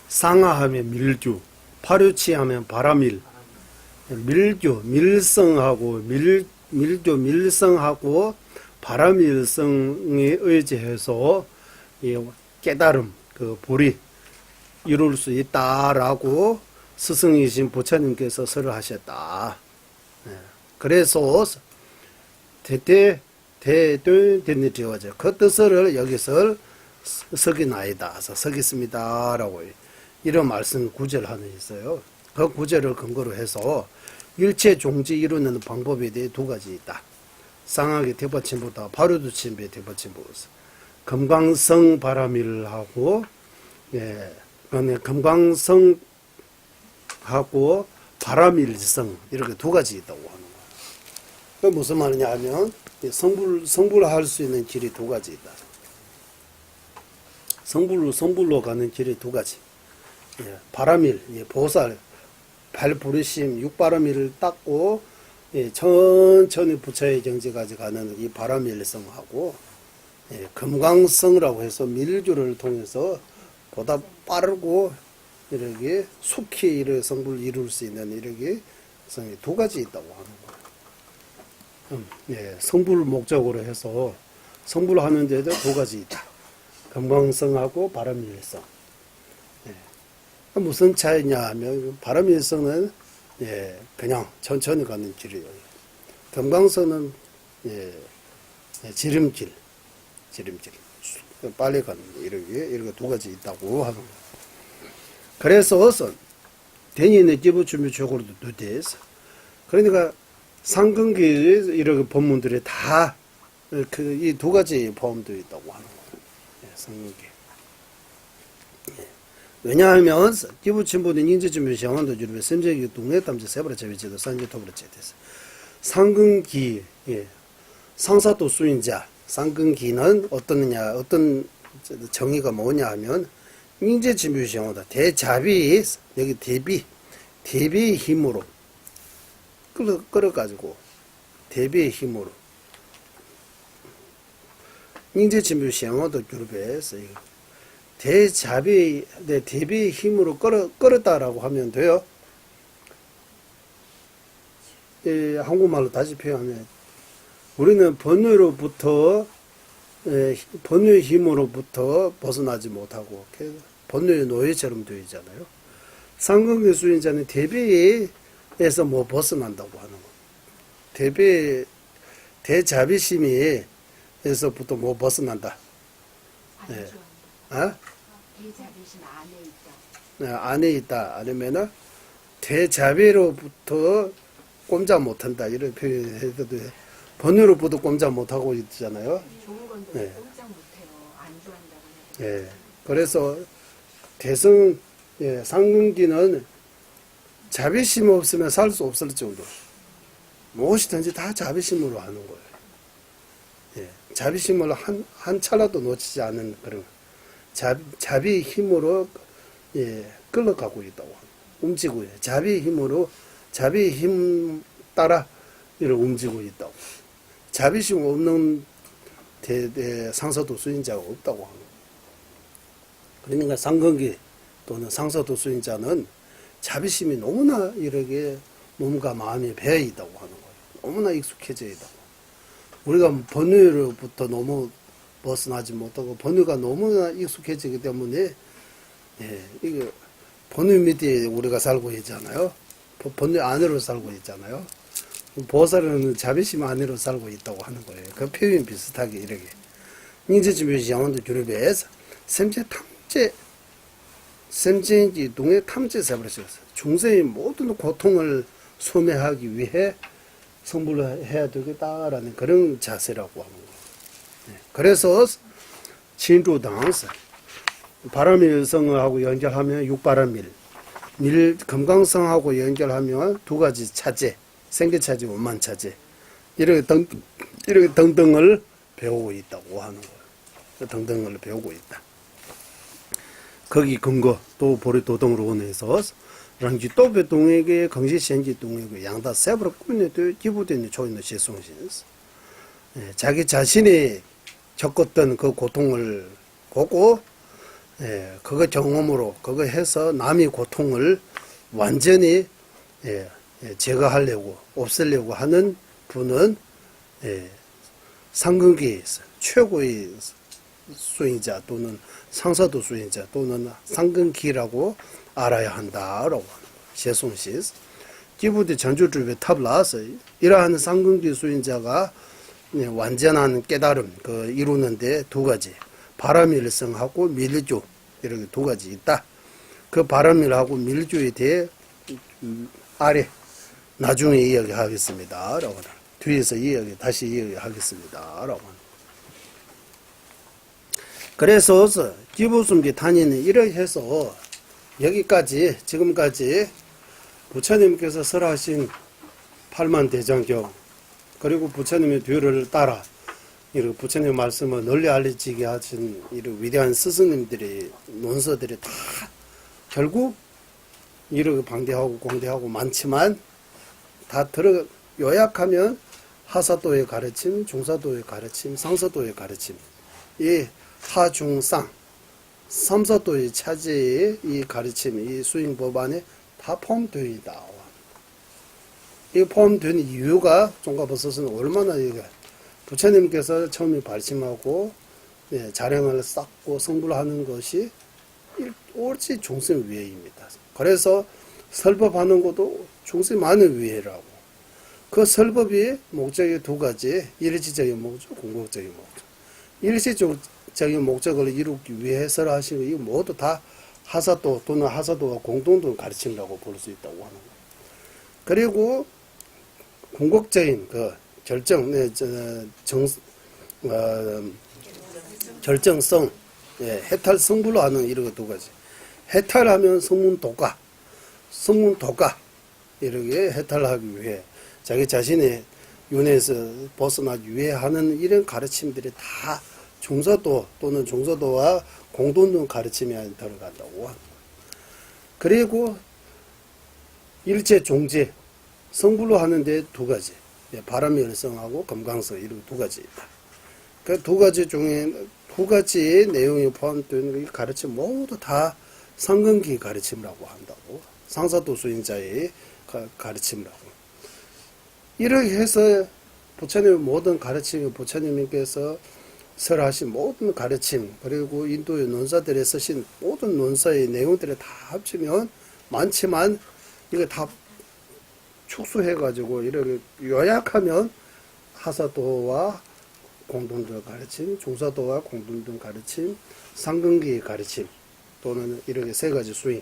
Speaker 1: 상하하면 밀주, 파류치하면 바람일, 밀주, 밀성하고 밀주, 밀성하고 바람일성에 의지해서 이 깨달음, 그 불이 이룰 수 있다라고 스승이신 부처님께서 설하셨다. 그래서 대대대대니 되어져. 그 뜻을 여기서 석이나이다, 석있습니다라고 이런 말씀 구절을 하나 있어요. 그 구절을 근거로 해서 일체 종지 이루는 방법에 대해 두 가지 있다. 상하게 대받침보다 바로도 침배 대받침보서 금강성 바람일하고 금강성하고 바람일성 이렇게 두 가지 있다고 하는 거예요. 그 무슨 말이냐 하면 성불할 수 있는 길이 두 가지 있다. 성불로 가는 길이 두 가지. 바람일, 보살, 발부르심, 육바람일을 닦고 천천히 부처의 경지까지 가는 이 바람일성하고 금강성이라고 해서 밀주를 통해서 보다 빠르고 이렇게 속히 이렇게 성불을 이룰 수 있는 이렇게 성이 두 가지 있다고 하는 거예요. 성불 목적으로 해서 성불하는 데도 두 가지 있다. 금강성하고 바람일성. 무슨 차이냐 하면 바람일성은 그냥 천천히 가는 길이에요. 금강성은 지름길 빨리 가는 이렇게 두 가지 있다고 하는 거예요. 그래서 대인의 기부주미적으로도 누대서 그러니까 상근기 이런 법문들이 다 이 두 가지 포함되어 있다고 하는 거예요. 상근기. 왜냐하면 기부침보는 인지주미 시험한도 주르베 sem제기 동네 담지 세버려 제비제도 산지 토버려 제대서 상근기 상사도 수인자 상근기는 어떤 정의가 뭐냐 하면 인지주미 시험하다 대자비 여기 대비의 힘으로 끌어가지고 대비의 힘으로 인지주미 시험하도 주르베에서 대비의 힘으로 끌었다라고 하면 돼요. 한국말로 다시 표현하면 우리는 번뇌로부터 번뇌의 힘으로부터 벗어나지 못하고 번뇌의 노예처럼 되어 있잖아요. 상근기 수인자는 대비에서 벗어난다고 하는 거. 대자비심에서부터 벗어난다.
Speaker 2: 대자비심 안에 있다.
Speaker 1: 안에 있다. 아니면은 대자비로부터 꼼짝 못한다. 이런 표현해도 돼요. 번뇌로부터 꼼짝 못하고 있잖아요.
Speaker 2: 좋은 건데 꼼짝 못해요. 안주한다고 해요.
Speaker 1: 그래서 상근기는 자비심 없으면 살 수 없을 정도. 무엇이든지 다 자비심으로 하는 거예요. 자비심을 한 찰나도 놓치지 않는 그런 자비의 힘으로 끌어가고 있다고 움직이고 자비의 힘 따라 이렇게 움직이고 있다고. 자비심 없는 상사도 수인자가 없다고 하는 거예요. 그러니까 상근기 또는 상사도 수인자는 자비심이 너무나 이렇게 몸과 마음이 배어 있다고 하는 거예요. 너무나 익숙해져 있다고. 우리가 번뇌로부터 너무 벗어나지 못하고 번뇌가 너무나 익숙해지기 때문에 이게 번뇌 밑에 우리가 살고 있잖아요. 번뇌 안으로 살고 있잖아요. 보살은 자비심 안으로 살고 있다고 하는 거예요. 그 표현 비슷하게 이렇게 인지주변 양원도 주립에서 semjenji 동에 탐지해버렸어요. 중생의 모든 고통을 소멸하기 위해 성불을 해야 되겠다라는 그런 자세라고 하는 거예요. 그래서 진주당서 바람일성하고 연결하면 육바람일, 금강성하고 연결하면 두 가지 차제, 생계차제, 원만차제 이렇게 등등을 배우고 있다고 하는 거예요. 등등을 배우고 있다. 거기 근거 또 보리 도동으로 원해서 랑지 또베 동에게 강시현지 동에게 양다 세브로 꾸며도 기부되는 조인의 시송신스. 자기 자신이 겪었던 그 고통을 보고 예, 그거 경험으로 그거 해서 남의 고통을 완전히 제거하려고 없애려고 하는 분은 상근기 최고의 수행자 또는 상사도 수행자 또는 상근기라고 알아야 한다라고 제송시 기부디 전주주의 탑라서 이러한 상근기 수행자가 완전한 깨달음 그 이루는데 두 가지 바람일성하고 밀주 이렇게 두 가지 있다. 그 바람일하고 밀주에 대해 아래 나중에 이야기하겠습니다. 라고 뒤에서 다시 이야기하겠습니다. 라고 그래서 기부숨기 단위는 이렇게 해서 여기까지 지금까지 부처님께서 설하신 8만 대장경 그리고 부처님의 뒤를 따라 이렇게 부처님 말씀을 널리 알려지게 하신 이런 위대한 스승님들의 논서들이 다 결국 이렇게 방대하고 공대하고 많지만 다 요약하면 하사도의 가르침, 중사도의 가르침, 상사도의 가르침, 이 하중상, 삼사도의 차지의 이 가르침, 이 수행 법안에 다 포함되어 있다. 이 포함된 이유가 종가버섯은 얼마나 부처님께서 처음에 발심하고 자령을 쌓고 성불하는 것이 옳지 중생 위해입니다. 그래서 설법하는 것도 중생 많은 위해라고. 그 설법이 목적이 두 가지, 일시적인 목적, 궁극적인 목적. 일시적인 목적을 이루기 위해서 하신 거, 이거 모두 다 하사도 또는 하사도와 공동도 가르침이라고 볼 수 있다고 하는 거예요. 그리고 궁극적인 그 결정성, 해탈 성불로 하는 이런 두 가지. 해탈하면 성문도가, 이렇게 해탈하기 위해 자기 자신의 윤회에서 벗어나기 위해 하는 이런 가르침들이 다 중사도 또는 중사도와 공동된 가르침이 들어간다고 합니다. 그리고 일체 종제, 성불로 하는데 두 가지. 바람일성하고 금강성 이런 두 가지 있다. 그 두 가지 중에 두 가지 내용이 포함된 가르침 모두 다 상근기 가르침이라고 한다고. 상사도 수행자의 가르침이라고. 이렇게 해서 부처님의 모든 가르침, 부처님께서 설하신 모든 가르침, 그리고 인도의 논사들에 쓰신 모든 논사의 내용들을 다 합치면 많지만 이거 다 축소해가지고 이렇게 요약하면 하사도와 공동된 가르침, 중사도와 공동된 가르침, 상근기의 가르침 또는 이렇게 세 가지 수행,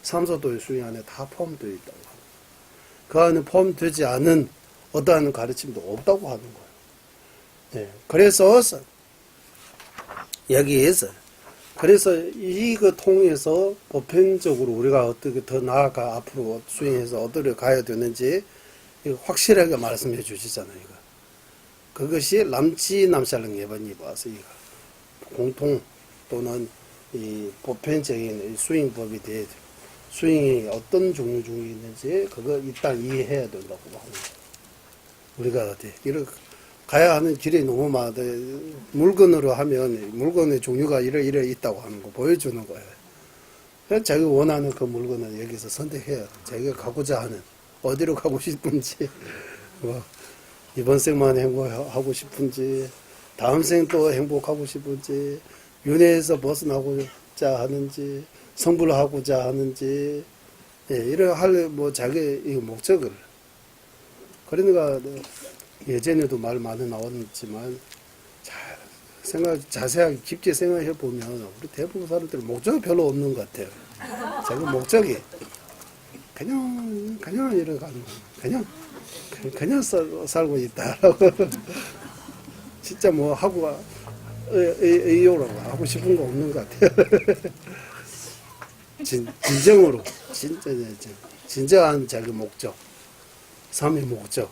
Speaker 1: 삼사도의 수행 안에 다 포함되어 있다고 합니다. 그 안에 포함되지 않은 어떠한 가르침도 없다고 하는 거예요. 네. 그래서 여기에서 그래서 이거 통해서 보편적으로 우리가 어떻게 더 나아가 앞으로 수행해서 어디로 가야 되는지 확실하게 말씀해 주시잖아요. 이거. 그것이 남치남살랑 예반이 봐서 이거 공통 또는 이 보편적인 수행법에 대해 수행이 어떤 종류 중에 있는지 그거 일단 이해해야 된다고 합니다. 우리가 어디 이렇게 가야 하는 길이 너무 많아. 물건으로 하면 물건의 종류가 이래 있다고 하는 거 보여주는 거예요. 그래서 자기가 원하는 그 물건을 여기서 선택해야 돼. 자기가 가고자 하는 어디로 가고 싶은지 뭐 이번 생만 행복하고 싶은지 다음 생 또 행복하고 싶은지 윤회에서 벗어나고자 하는지 성불하고자 하는지 이런 할 뭐 자기 목적을 그러니까 예전에도 말 많이 나왔지만 자세하게 깊게 생각해 보면 우리 대부분 사람들은 목적이 별로 없는 것 같아요. 자기 목적이 그냥 이래 가는 거예요. 그냥 살고 있다라고. 진짜 뭐 하고 의욕으로 하고 싶은 거 없는 것 같아요. 진정으로 진정한 자기 목적, 삶의 목적.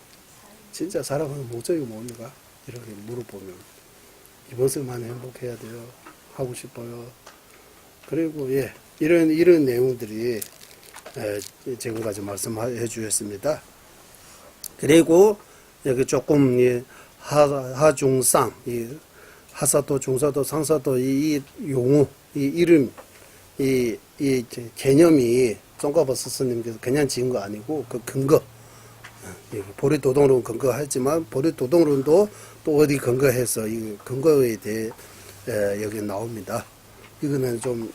Speaker 1: 진짜 살아가는 목적이 뭡니까? 이렇게 물어보면 이번 생만 행복해야 돼요. 하고 싶어요. 그리고 이런 내용들이 지금까지 말씀해 주셨습니다. 그리고 여기 조금 하중상, 하사도, 중사도, 상사도 이 용어 이 이름, 이 이제 개념이 송가버스 스님께서 그냥 지은 거 아니고 그 근거, 보리도동론 근거하지만 보리도동론도 또 어디 근거해서 이 근거에 대해 여기 나옵니다. 이거는 좀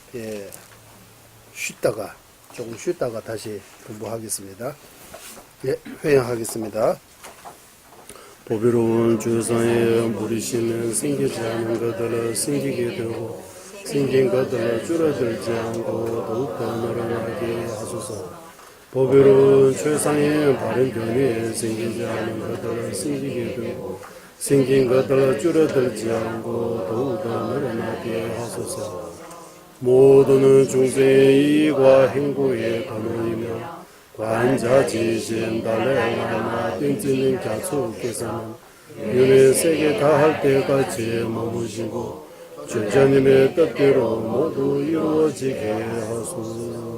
Speaker 1: 조금 쉬다가 다시 공부하겠습니다. 예, 회양하겠습니다. 보배로운 주상에 무리시는 생기지 않은 것들을 생기게 되고 생긴 것들을 줄어들지 않고 더욱더 늘어나게 하소서. 보배로운 최상의 바른 견이 생기지 않은 것들을 생기게 되고 생긴 것들을 줄어들지 않고 더욱더 늘어나게 하소서. 모두는 중생의 이익과 행복의 근원이며 관자지신 달래하나 띵지는 갸초께서는 윤회 세계 다할 때까지 머무시고 주자님의 뜻대로 모두 이루어지게 하소서.